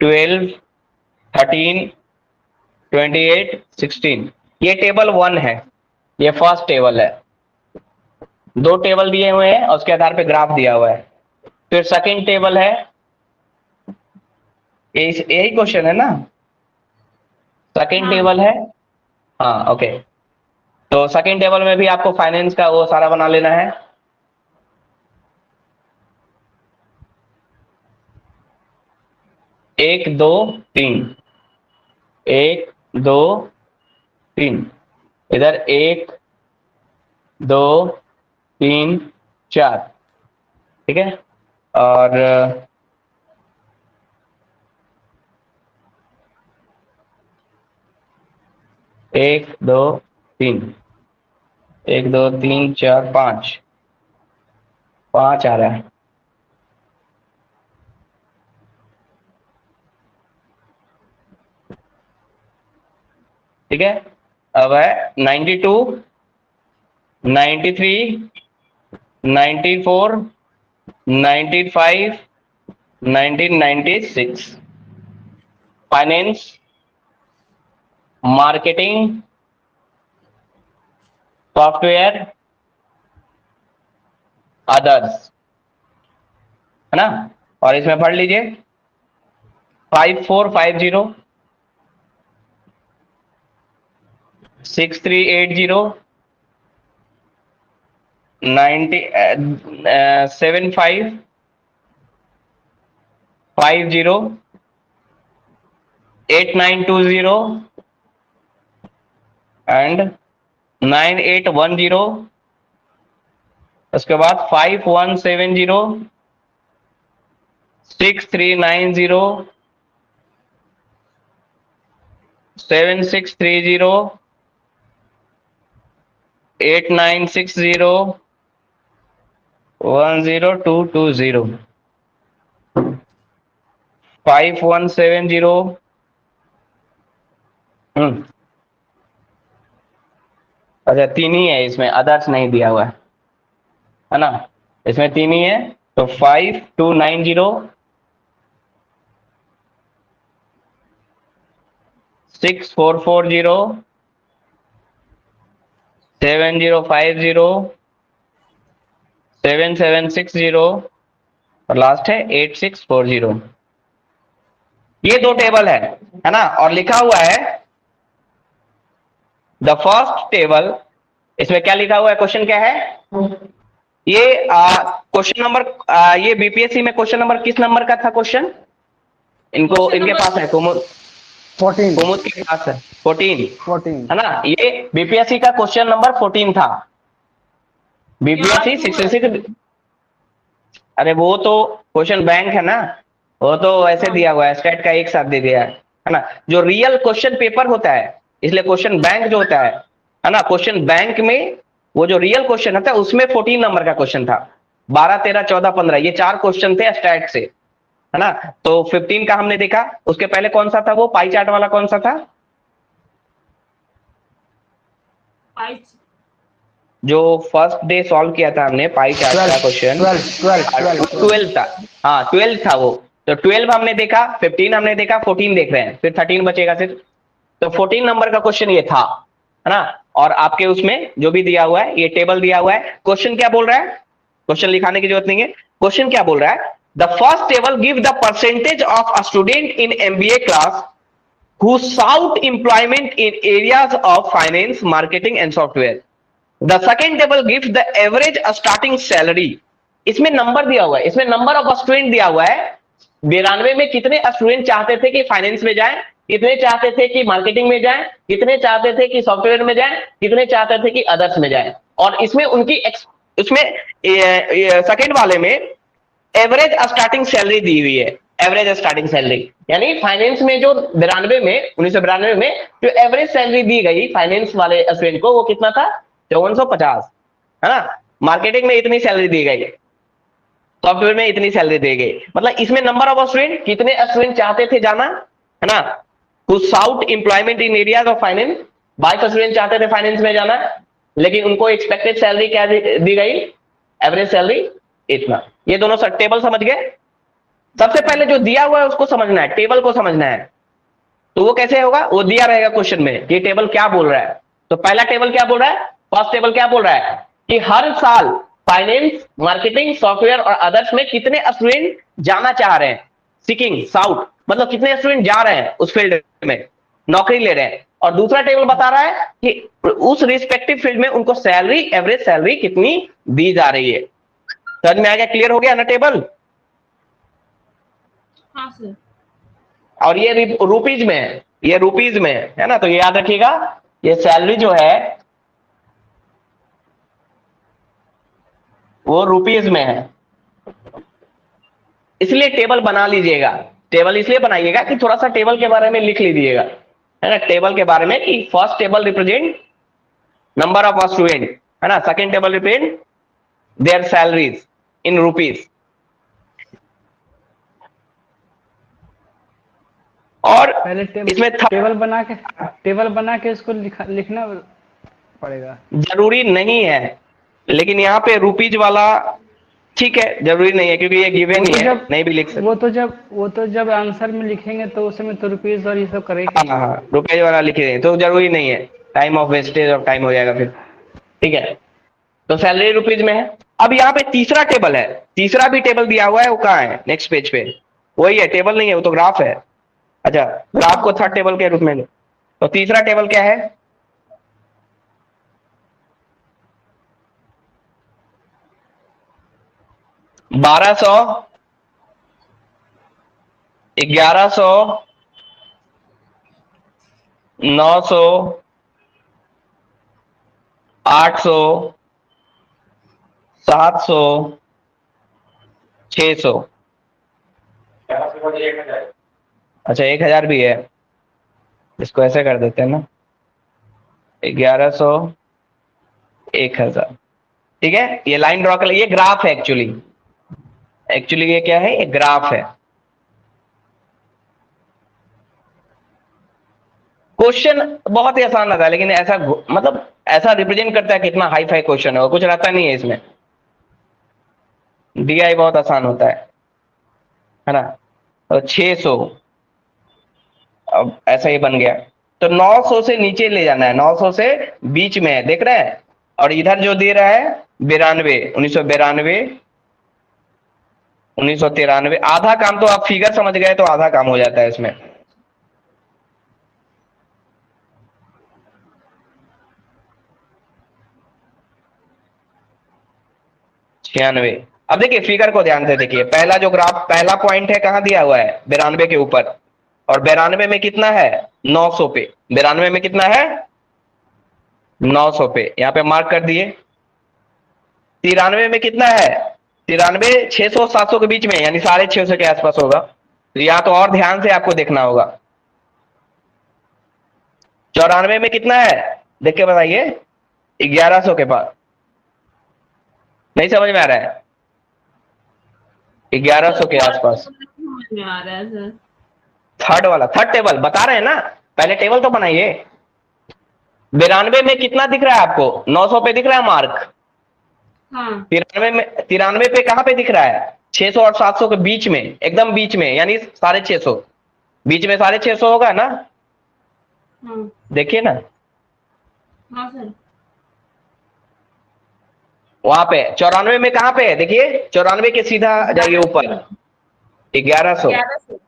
12, 13, 28, 16। ये टेबल 1 है, ये फर्स्ट टेबल है। 2 टेबल दिए हुए हैं और उसके आधार पे ग्राफ दिया हुआ है। फिर सेकंड टेबल है, यही क्वेश्चन है ना, सेकंड टेबल है। हाँ ओके, तो सेकंड टेबल में भी आपको फाइनेंस का वो सारा बना लेना है। एक दो तीन, 1 2 3, इधर 1 2 3 4, ठीक है। और 1 2 3, 1 2 3 4 5, 5 आ रहा है। ठीक है, अब है 92, 93, 94, 95, 1996। फाइनेंस, मार्केटिंग, सॉफ्टवेयर, अदर्स, है ना। और इसमें पढ़ लीजिए 5450, 6380, 75 50, 8920 एंड 9810। उसके बाद 5170, 6390, 7630, 8960, 10220, 5170। अच्छा 3 ही है इसमें, अदर्स नहीं दिया हुआ है ना। इसमें 3 ही है, तो 5290, 6440, 7050, 7760 और लास्ट है 8640। ये 2 टेबल है ना। और लिखा हुआ है द फर्स्ट टेबल, इसमें क्या लिखा हुआ है, क्वेश्चन क्या है ये, क्वेश्चन नंबर, ये बीपीएससी में क्वेश्चन नंबर किस नंबर का था क्वेश्चन, इनको इनके पास है, कुमुद 14 के पास है 14 है ना। ये बीपीएससी का क्वेश्चन नंबर 14 था। बीपीएससी 66, अरे वो तो क्वेश्चन बैंक है ना, वो तो ऐसे दिया हुआ है, स्टेट का एक साथ दे दिया है ना। जो रियल क्वेश्चन पेपर होता है, इसलिए क्वेश्चन बैंक जो होता है ना, क्वेश्चन बैंक में वो जो रियल क्वेश्चन होता है उसमें 14 नंबर का क्वेश्चन था। 12 13 14 15 ये 4 क्वेश्चन थे स्टैट से, है ना। तो 15 का हमने देखा, उसके पहले कौन सा था, वो पाई चार्ट वाला कौन सा था, जो फर्स्ट डे सॉल्व किया था हमने पाई चार्ट का क्वेश्चन, 12 था। हाँ 12 था वो, तो 12 हमने देखा, 15 हमने देखा, 14 देख रहे हैं, फिर 13 बचेगा सिर्फ। तो 14 नंबर का क्वेश्चन ये था, है ना। और आपके उसमें जो भी दिया हुआ है, ये टेबल दिया हुआ है। क्वेश्चन क्या बोल रहा है, क्वेश्चन लिखाने की जरूरत नहीं है। क्वेश्चन क्या बोल रहा है, the first table give the percentage of a student in MBA class who sought employment in areas of finance, marketing and software. The second table gives the average starting salary. इसमें number दिया हुआ है, इसमें number of student दिया हुआ है। 92 में कितने स्टूडेंट चाहते थे कि फाइनेंस में जाएं, कितने चाहते थे कि मार्केटिंग में जाएं, कितने चाहते थे कि सॉफ्टवेयर में जाएं, कितने चाहते थे कि अदर्स में जाएं। और इसमें उनकी उसमें सेकंड वाले में एवरेज स्टार्टिंग सैलरी दी हुई है, एवरेज स्टार्टिंग सैलरी, यानी फाइनेंस में जो 1992 में जो एवरेज सैलरी दी गई फाइनेंस वाले स्टूडेंट को वो कितना था, 5450, है ना। मार्केटिंग में इतनी सैलरी दी गई, सॉफ्टवेयर में इतनी सैलरी दी गई। मतलब इसमें नंबर ऑफ स्टूडेंट, कितने स्टूडेंट चाहते थे जाना, है ना, who sought employment in areas of finance, 22 student चाहते थे फाइनेंस में जाना, लेकिन उनको एक्सपेक्टेड सैलरी क्या दी गई, एवरेज सैलरी इतना। ये दोनों टेबल समझ गए। सबसे पहले जो दिया हुआ है उसको समझना है, टेबल को समझना है। तो वो कैसे होगा, वो दिया रहेगा क्वेश्चन में कि टेबल क्या बोल रहा है। तो पहला टेबल क्या बोल रहा है, फर्स्ट टेबल क्या बोल रहा है कि हर साल फाइनेंस, मार्केटिंग, सॉफ्टवेयर और अदर्स में कितने स्टूडेंट जाना चाह रहे हैं, सीकिंग, साउट, मतलब कितने स्टूडेंट जा रहे हैं उस फील्ड में, नौकरी ले रहे हैं। और दूसरा टेबल बता रहा है कि उस रिस्पेक्टिव फील्ड में उनको सैलरी, एवरेज सैलरी कितनी दी जा रही है। समझ में आ गया, क्लियर हो गया ना टेबल। हाँ सर। और ये रुपीज में है, ये रुपीज में है ना, तो ये याद रखिएगा, ये सैलरी जो है वो रुपीज में है। इसलिए टेबल बना लीजिएगा, टेबल इसलिए बनाइएगा कि थोड़ा सा टेबल के बारे में लिख लीजिएगा, है ना, टेबल के बारे में कि first table represent number of student, है ना, second table represent there salaries in rupees. और पहले इसमें टेबल बना के इसको लिखना पड़ेगा। जरूरी नहीं है, लेकिन यहाँ पे रुपीज वाला ठीक है, जरूरी नहीं है क्योंकि ये गिवन ही है, नहीं भी लिख सकते। वो तो जब आंसर में लिखेंगे तो उसमें तो रुपीज और ये सब करेंगे। हाँ, रुपीज वाला लिखे दें तो जरूरी नहीं है, time of wastage of time हो जाएगा फिर, ठीक है। तो सैलरी रुपीज में है। अब यहाँ पे तीसरा टेबल है, तीसरा भी टेबल दिया हुआ है, वो कहाँ है, नेक्स्ट पेज पे वही है, टेबल नहीं है वो तो ग्राफ है। अच्छा, ग्राफ को थर्ड टेबल के रूप में लो। तो तीसरा टेबल क्या है, बारह सौ, 1100, 900, 800, 700, 600। अच्छा, 1000 भी है, इसको ऐसे कर देते हैं ना, 1100, 1000, ठीक है। ये लाइन ड्रॉ कर, ये ग्राफ है एक्चुअली ये क्या है, ये ग्राफ है। क्वेश्चन बहुत ही आसान रहता है, लेकिन ऐसा मतलब ऐसा रिप्रेजेंट करता है कितना हाई फाई क्वेश्चन है, और कुछ रहता नहीं है इसमें, डीआई बहुत आसान होता है ना। तो 600, अब ऐसा ही बन गया। तो 900 से नीचे ले जाना है, 900 से बीच में है, देख रहे हैं। और इधर जो दे रहा है 92, 1992, 1993। आधा काम तो आप फिगर समझ गए तो आधा काम हो जाता है इसमें। छियानवे। अब देखिए फिगर को ध्यान से देखिए, पहला जो ग्राफ, पहला पॉइंट है कहां दिया हुआ है, 92 के ऊपर। और 92 में कितना है, 900 पे। 92 में कितना है, 900 पे, यहां पे मार्क कर दिए। 93 में कितना है, 93 600 700 के बीच में, यानी 650 के आसपास होगा। तो यहाँ तो और ध्यान से आपको देखना होगा। 94 में कितना है, देख के बताइए, 1100 के पास। नहीं समझ में आ रहा है, 1100 के आसपास। समझ में आ रहा है सर। थर्ड वाला, थर्ड टेबल बता रहे हैं ना, पहले टेबल तो बनाइए। 92 में कितना दिख रहा है आपको, 900 पे दिख रहा है मार्क। हाँ 93 पे कहां पे दिख रहा है, 600 और 700 के बीच में, एकदम बीच में, यानी 650, बीच में 650 होगा ना। हाँ देखिए ना, हाँ सर। वहां पे 94 में कहां पे है, देखिए 94 के सीधा जाइए ऊपर 1100। 1100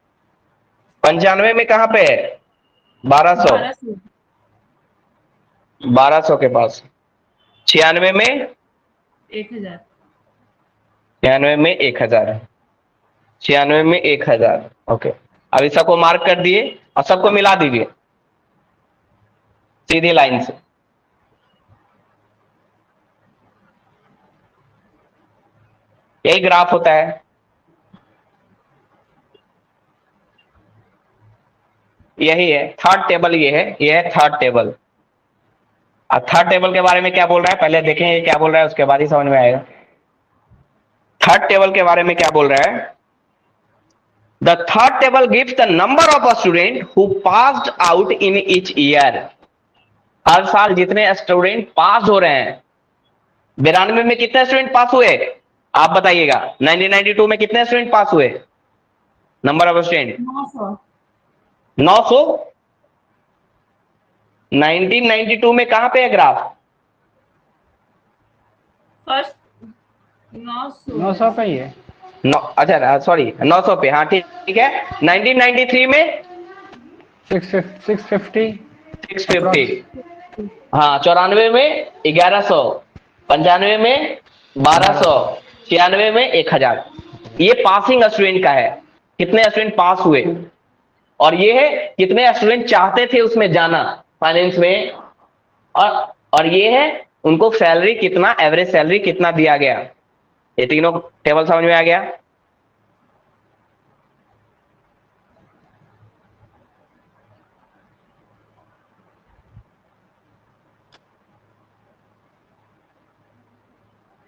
95 में कहां पे है 1200, 1200 1200 के पास। 96 में 1000 96 में 1000, 96 में 1000। ओके, अब इस सबको मार्क कर दिए और सबको मिला दीजिए सीधी लाइन से। यही ग्राफ होता है। यही है थर्ड टेबल, ये है थर्ड टेबल। अब थर्ड टेबल के बारे में क्या बोल रहा है पहले देखेंगे, क्या बोल रहा है उसके बाद ही समझ में आएगा। थर्ड टेबल के बारे में क्या बोल रहा है, the third table gives the number of a student who passed out in each year. हर साल जितने स्टूडेंट पास हो रहे हैं। 92 में कितने स्टूडेंट पास हुए आप बताइएगा। 1992 में कितने स्टूडेंट पास हुए, नंबर ऑफ स्टूडेंट 900 900। 1992 में कहां पे है ग्राफ, फर्स्ट 900 900 पे ही है। अच्छा सॉरी 900 पे, हाँ ठीक है। 1993 में 650 650, हाँ 94 में 1100, 95 में 1200, 96 में 1000। ये पासिंग स्टूडेंट का है, कितने स्टूडेंट पास हुए, और ये है कितने स्टूडेंट चाहते थे उसमें जाना फाइनेंस में, और ये है उनको सैलरी कितना, एवरेज सैलरी कितना दिया गया। ये तीनों टेबल समझ में आ गया।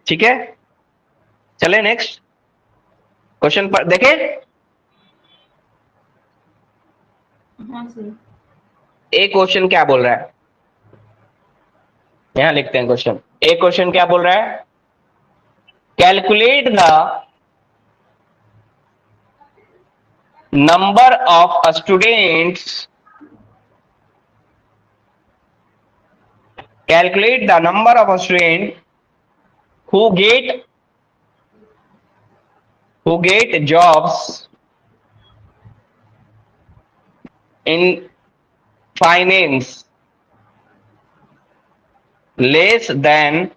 ठीक है, चले नेक्स्ट क्वेश्चन पर देखें। हाँ सर। एक क्वेश्चन क्या बोल रहा है, यहां लिखते हैं क्वेश्चन। एक क्वेश्चन क्या बोल रहा है, calculate the number of students, calculate the number of student who get jobs in finance less than।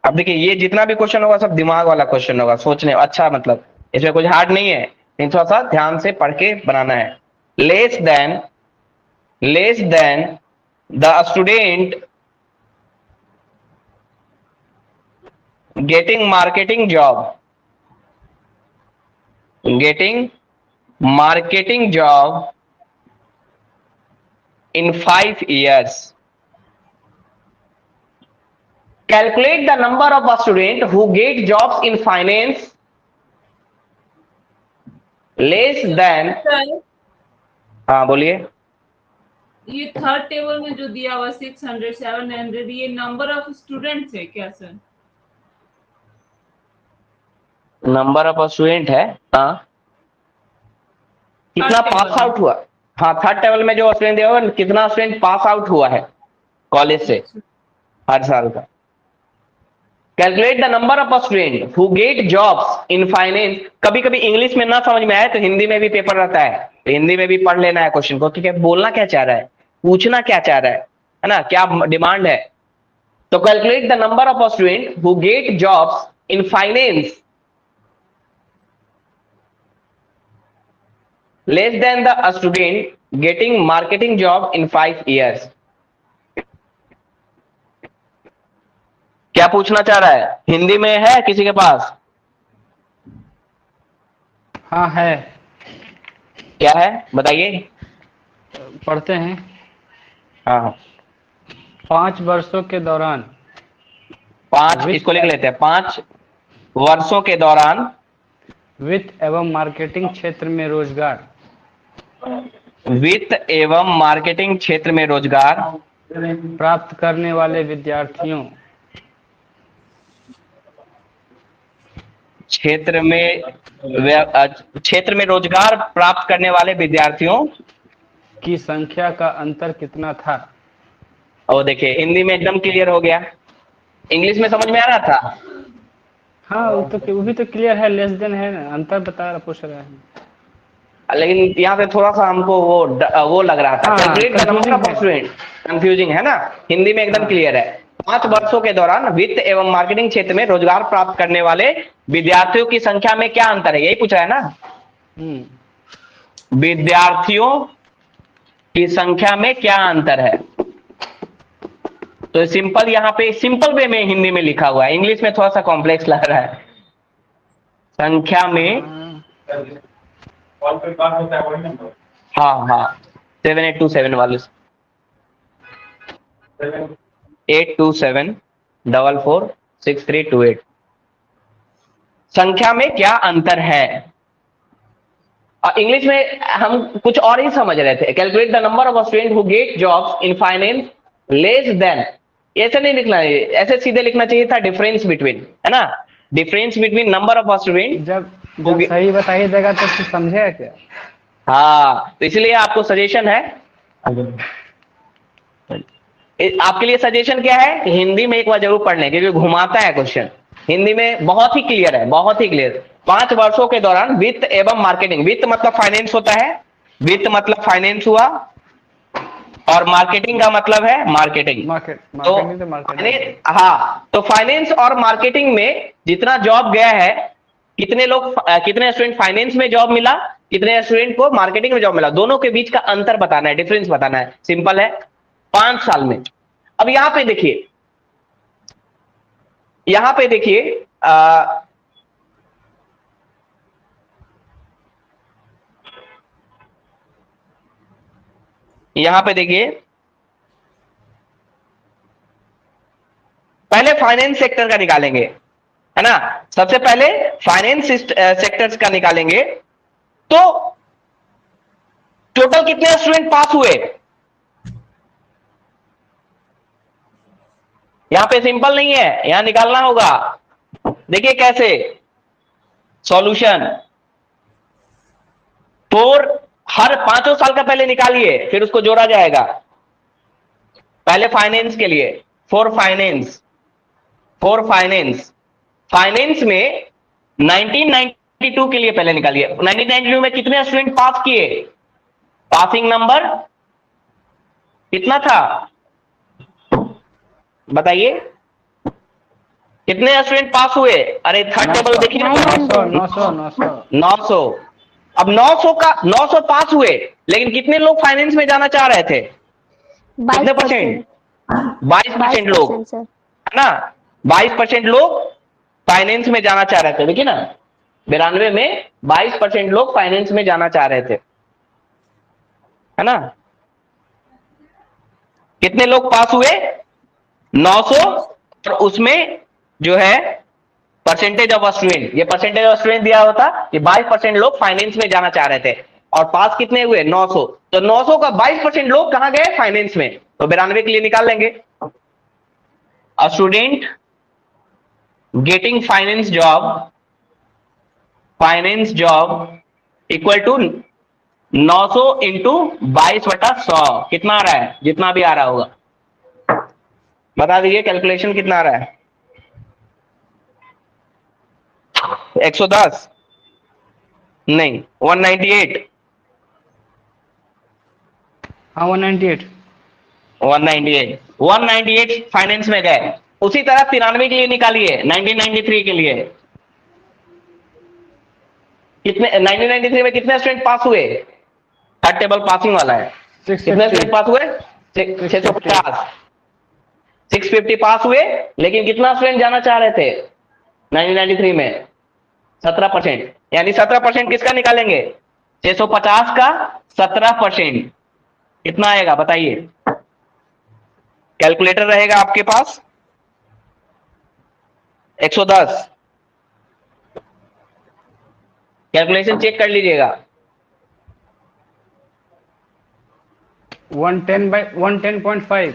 अब देखिए ये जितना भी क्वेश्चन होगा सब दिमाग वाला क्वेश्चन होगा, सोचने अच्छा, मतलब इसमें कुछ हार्ड नहीं है, लेकिन थोड़ा सा ध्यान से पढ़ के बनाना है। Less than the student getting marketing job in 5 years। calculate the number of a student who get jobs in finance less than। Sir हाँ बोलिए। ये थर्ड टेबल में जो दिया हुआ 600 700, ये नंबर ऑफ स्टूडेंट्स है क्या सर? नंबर ऑफ स्टूडेंट है, हाँ कितना Third पास table आउट हुआ। हाँ थर्ड टेबल में जो स्टूडेंट दिया हुआ कितना स्टूडेंट पास आउट हुआ है कॉलेज से हर साल का। Calculate the number of student who get jobs in finance. कभी कभी इंग्लिश में ना समझ में आए तो हिंदी में भी पेपर रहता है, तो हिंदी में भी पढ़ लेना है क्वेश्चन को, ठीक है, बोलना क्या चाह रहा है, पूछना क्या चाह रहा है ना, क्या डिमांड है। तो calculate the number of student who get jobs in finance less than the student getting marketing job in 5 years। क्या पूछना चाह रहा है, हिंदी में है किसी के पास? हाँ है, क्या है बताइए। पढ़ते हैं। हाँ 5 वर्षों के दौरान 5, इसको लिख लेते हैं, 5 वर्षों के दौरान वित्त एवं मार्केटिंग क्षेत्र में रोजगार, वित्त एवं मार्केटिंग क्षेत्र में रोजगार प्राप्त करने वाले विद्यार्थियों क्षेत्र में रोजगार प्राप्त करने वाले विद्यार्थियों की संख्या का अंतर कितना था। और देखिए हिंदी में एकदम क्लियर हो गया, इंग्लिश में समझ में आ रहा था, हाँ वो भी तो क्लियर है, लेस देन है ना, अंतर बता रहा पूछ रहा है। लेकिन यहाँ पे थोड़ा सा हमको वो लग रहा था, हाँ, calculate the number of confusing है। स्टूडेंट, कंफ्यूजिंग है ना। हिंदी में एकदम हाँ। क्लियर है। 5 वर्षों के दौरान वित्त एवं मार्केटिंग क्षेत्र में रोजगार प्राप्त करने वाले विद्यार्थियों की संख्या में क्या अंतर है, यही पूछ रहा है ना। विद्यार्थियों की संख्या में क्या अंतर है। तो सिंपल, यहाँ पे सिंपल वे में हिंदी में लिखा हुआ है, इंग्लिश में थोड़ा सा कॉम्प्लेक्स लग रहा है। संख्या में, हाँ हाँ 7827 वाले 827446 संख्या में क्या अंतर है। और इंग्लिश में हम कुछ और ही समझ रहे थे, calculate the number of student who get jobs in finance less then, ऐसे नहीं लिखना है, ऐसे सीधे लिखना चाहिए था डिफरेंस बिटवीन, है ना। Difference between number of student, जब सही बता ही देगा तो फिर समझेगा क्या। हाँ तो इसलिए आपको सजेशन है, आपके लिए सजेशन क्या है कि हिंदी में एक बार जरूर पढ़ लें, क्योंकि घुमाता है क्वेश्चन। हिंदी में बहुत ही क्लियर है, बहुत ही क्लियर। 5 वर्षों के दौरान वित्त एवं मार्केटिंग, वित्त मतलब फाइनेंस होता है, वित्त मतलब फाइनेंस हुआ, और मार्केटिंग का मतलब है मार्केटिंग। हाँ तो फाइनेंस और मार्केटिंग में जितना जॉब गया है, कितने स्टूडेंट फाइनेंस में जॉब मिला, कितने स्टूडेंट को मार्केटिंग में जॉब मिला, दोनों के बीच का अंतर बताना है, डिफरेंस बताना है। सिंपल है, 5 साल में। अब यहां पे देखिए, यहां पे देखिए पहले फाइनेंस सेक्टर का निकालेंगे, है ना। सबसे पहले फाइनेंस सेक्टर्स का निकालेंगे, तो टोटल कितने स्टूडेंट पास हुए। यहां पे सिंपल नहीं है, यहां निकालना होगा। देखिए कैसे, सॉल्यूशन 4 हर 5 साल का पहले निकालिए, फिर उसको जोड़ा जाएगा। पहले फाइनेंस के लिए 4 फाइनेंस में 1992 के लिए पहले निकालिए। 1992 में कितने स्टूडेंट पास किए, पासिंग नंबर कितना था बताइए, कितने स्टूडेंट पास हुए। अरे थर्ड टेबल देखिए, 900। अब 900 पास हुए, लेकिन कितने लोग फाइनेंस में जाना चाह रहे थे, कितने परसेंट, 22% लोग, है ना। 22% लोग फाइनेंस में जाना चाह रहे थे। देखिए ना, 92 में 22% लोग फाइनेंस में जाना चाह रहे थे, है ना। कितने लोग पास हुए, 900, और उसमें जो है परसेंटेज ऑफ स्टूडेंट, ये परसेंटेज ऑफ स्टूडेंट दिया होता कि 22% लोग फाइनेंस में जाना चाह रहे थे, और पास कितने हुए, 900। तो 900 का 22% लोग कहां गए, फाइनेंस में। तो 92 के लिए निकाल लेंगे। A student getting finance job equal to 900 into 22/100, कितना आ रहा है, जितना भी आ रहा होगा बता दीजिए, कैलकुलेशन कितना आ रहा है। 110 नहीं, 198। हाँ 198 फाइनेंस में गए। उसी तरह 93 के लिए निकालिए, 1993 के लिए कितने, 1993 में कितने स्टूडेंट पास हुए, थर्ड टेबल पासिंग वाला है, कितने स्टूडेंट पास हुए, 650। 650 पास हुए, लेकिन कितना स्टूडेंट जाना चाह रहे थे 1993 में, 17%। यानी 17% किसका निकालेंगे, 650 का 17%, कितना आएगा बताइए। कैलकुलेटर रहेगा आपके पास, 110, कैलकुलेशन चेक कर लीजिएगा। 110/110.5,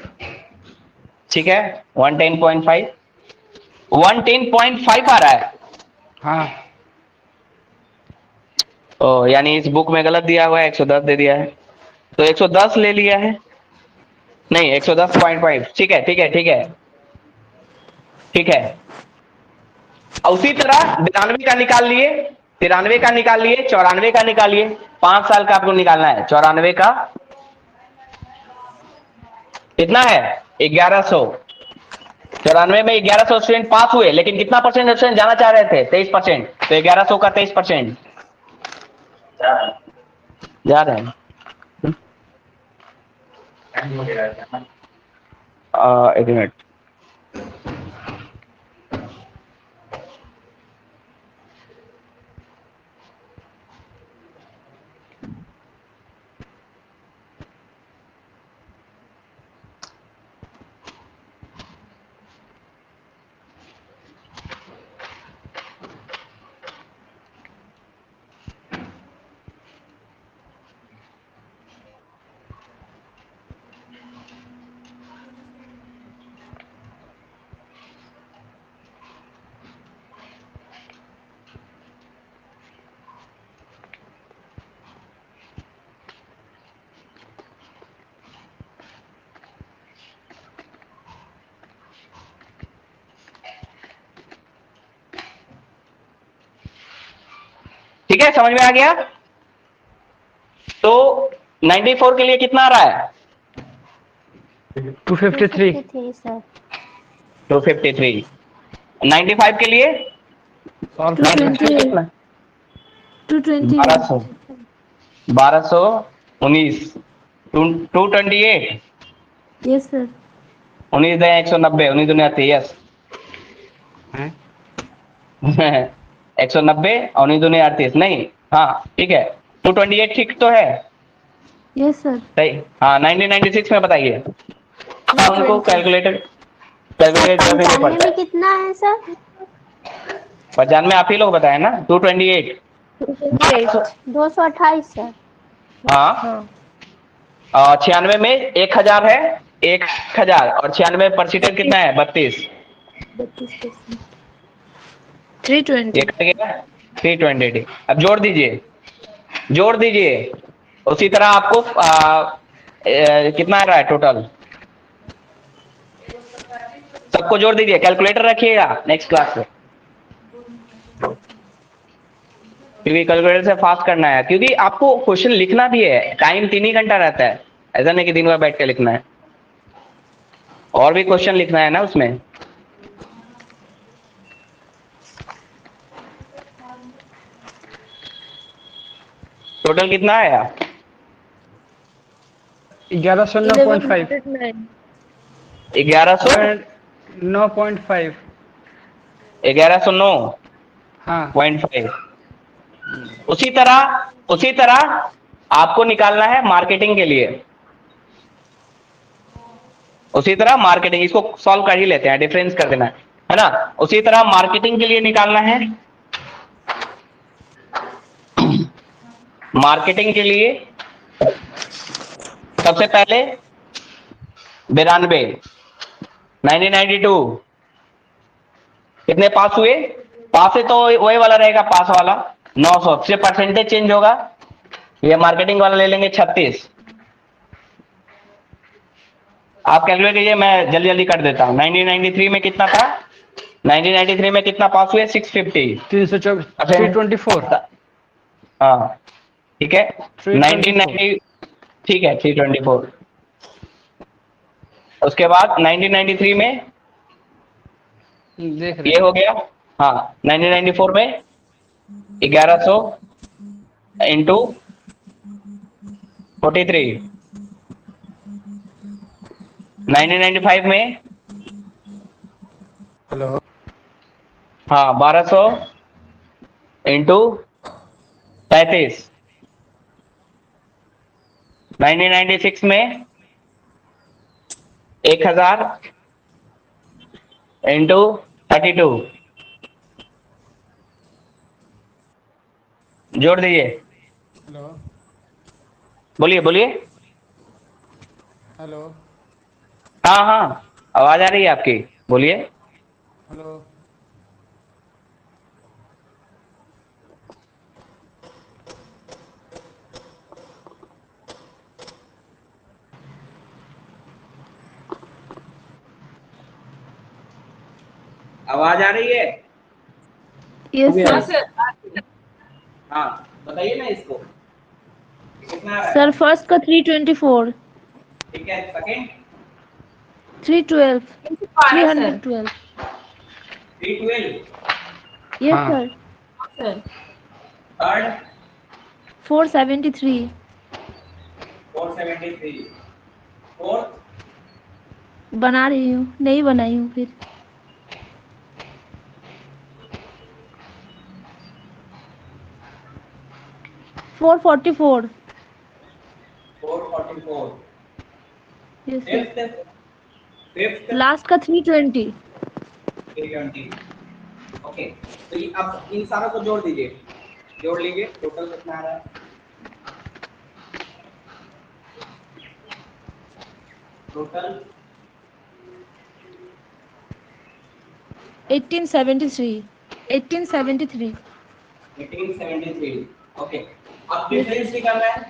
ठीक है, 110.5 110.5 आ रहा है। हाँ ओ, यानी इस बुक में गलत दिया हुआ है, 110 दे दिया है, तो 110 ले लिया है, नहीं 110.5। ठीक है, उसी तरह 92 का निकाल लिए, 93 का निकाल लिए, 94 का निकालिए। 5 साल का आपको निकालना है। 94 का कितना है? 1100। 94 में 1100 स्टूडेंट पास हुए, लेकिन कितना परसेंट स्टूडेंट जाना चाह रहे थे? 23%। तो 1100 का 23% जा रहे हैं। एक मिनट। ठीक है, समझ में आ गया? तो 94 के लिए कितना आ रहा है? 253। 253 सर। 253। 95 के लिए सॉल्व 95 228 कितना? 228 1200 1219 228। यस सर 19 दे 190, 19 दुनिया 30। हैं? 190 और 19 दुनिया 38। नहीं, हाँ ठीक है। 228 ठीक तो है? यस सर सही। हाँ, 1996 में बताइए। हाँ, उनको 220 कैलकुलेटर सर कैलकुलेटर भी नहीं 95 पड़ता में है। कितना है सर? 95 आप ही लोग बताए ना, 228। 228 228 सर। हाँ, हाँ और 96 में 1000 है। 1000 और 96 परसेंटेज कितना है? 32। 32% ये 320 कट गया 320। अब जोड़ दीजिए, जोड़ दीजिए। उसी तरह आपको कितना आ रहा है टोटल? सबको जोड़ दीजिए। कैलकुलेटर रखिएगा नेक्स्ट क्लास में, क्योंकि कैलकुलेटर से फास्ट करना है। क्योंकि आपको क्वेश्चन लिखना भी है, टाइम 3 ही घंटा रहता है। ऐसा नहीं कि दिन भर बैठ के लिखना है, और भी क्वेश्चन लिखना है ना उसमें। टोटल कितना आया? 1109.5। 1100 9.5। 1109.5। हाँ। उसी तरह आपको निकालना है मार्केटिंग के लिए। उसी तरह मार्केटिंग, इसको सॉल्व कर ही लेते हैं, डिफरेंस कर देना है ना। उसी तरह मार्केटिंग के लिए निकालना है। मार्केटिंग के लिए सबसे पहले 92 1992 कितने पास हुए? पास है तो वही वाला रहेगा, पास वाला 900 से परसेंटेज चेंज होगा। ये मार्केटिंग वाला ले लेंगे 36। आप कैलकुलेट कीजिए, मैं जल्दी जल्दी कर देता हूं। 1993 में कितना था? 1993 में कितना पास हुए? 650। 324 324। हाँ ठीक है। 324। 1990 ठीक है 324। उसके बाद 1993 में देख रहे ये हैं। हो गया। हाँ, 1994 में 1100 इंटू 43। 1995 में हेलो। हाँ 1200 इंटू 35। 1996 में 1000 इंटू 32। जोड़ दीजिए। हेलो। बोलिए बोलिए। हेलो। हाँ हाँ, आवाज आ रही है आपकी, बोलिए। हेलो। आवाज आ रही है? Yes, Okay. हाँ sir. सर हाँ बताइए ना इसको कितना आ रहा है? Sir, first का 324, ठीक है, सेकंड 312, आ रहा है सर 312. 312, Yes, हाँ sir. Sir third 473. 473, फोर्थ बना रही हूँ, नहीं बनाई हूँ फिर. 444. 444, Yes, sir. फिफ्थ लास्ट का 320. 320. ओके, तो ये अब इन सारों को जोड़ दीजिए, जोड़ लीजिए, टोटल कितना आ रहा है? टोटल 1873. 1873. 1873. ओके, अब Yes, डिफरेंस निकालना है।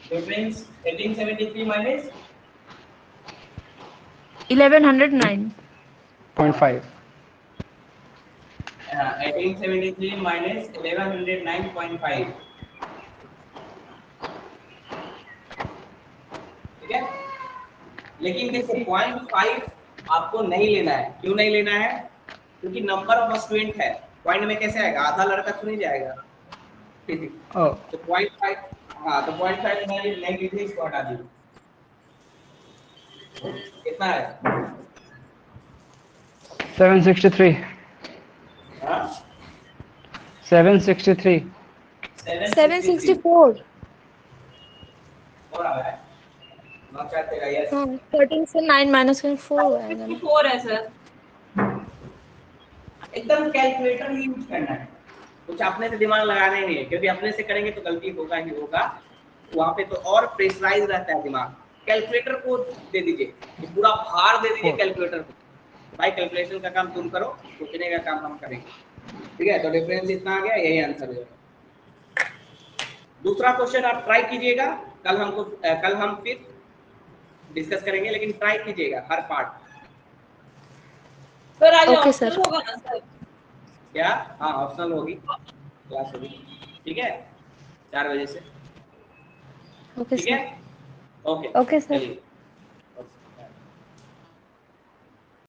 Difference 1873 minus 1109. 0.5. 1873 माइनस 1109.5, ठीक है। लेकिन देखो 0.5 आपको नहीं लेना है। क्यों नहीं लेना है? क्योंकि नंबर ऑफ स्टूडेंट है। पॉइंट में कैसे आएगा? आधा लड़का तो नहीं जाएगा। Oh, तो 0.5, हाँ तो 0.5 नहीं लीजिए, इसको हटा दीजिए। कितना है? 763. हाँ 763. 763 764. और आ रहा है। नॉट चाहते तेरा यस। हाँ, 13 से 9 माइनस करें 4 आएगा ना. 54 है सर एकदम कैलकुलेटर ही यूज करना है, कुछ अपने से दिमाग लगाना ही नहीं है, क्योंकि अपने से करेंगे तो गलती होगा ही होगा। वहां पे तो और प्रेशराइज रहता है दिमाग। कैलकुलेटर को दे दीजिए, ये पूरा भार दे दीजिए कैलकुलेटर को। भाई कैलकुलेशन का काम तुम करो, सोचने का काम हम करेंगे। ठीक है, तो डिफरेंस इतना आ गया, यही आंसर है। दूसरा क्वेश्चन आप ट्राई कीजिएगा, कल हम फिर डिस्कस करेंगे, लेकिन ट्राई कीजिएगा हर पार्ट। सर आज Okay, ऑप्शनल sir. होगा ना सर क्या? हाँ ऑप्शनल होगी, क्लास होगी, ठीक है, 4 बजे से। Okay, ठीक sir. है, ओके Okay, sir. चलिए।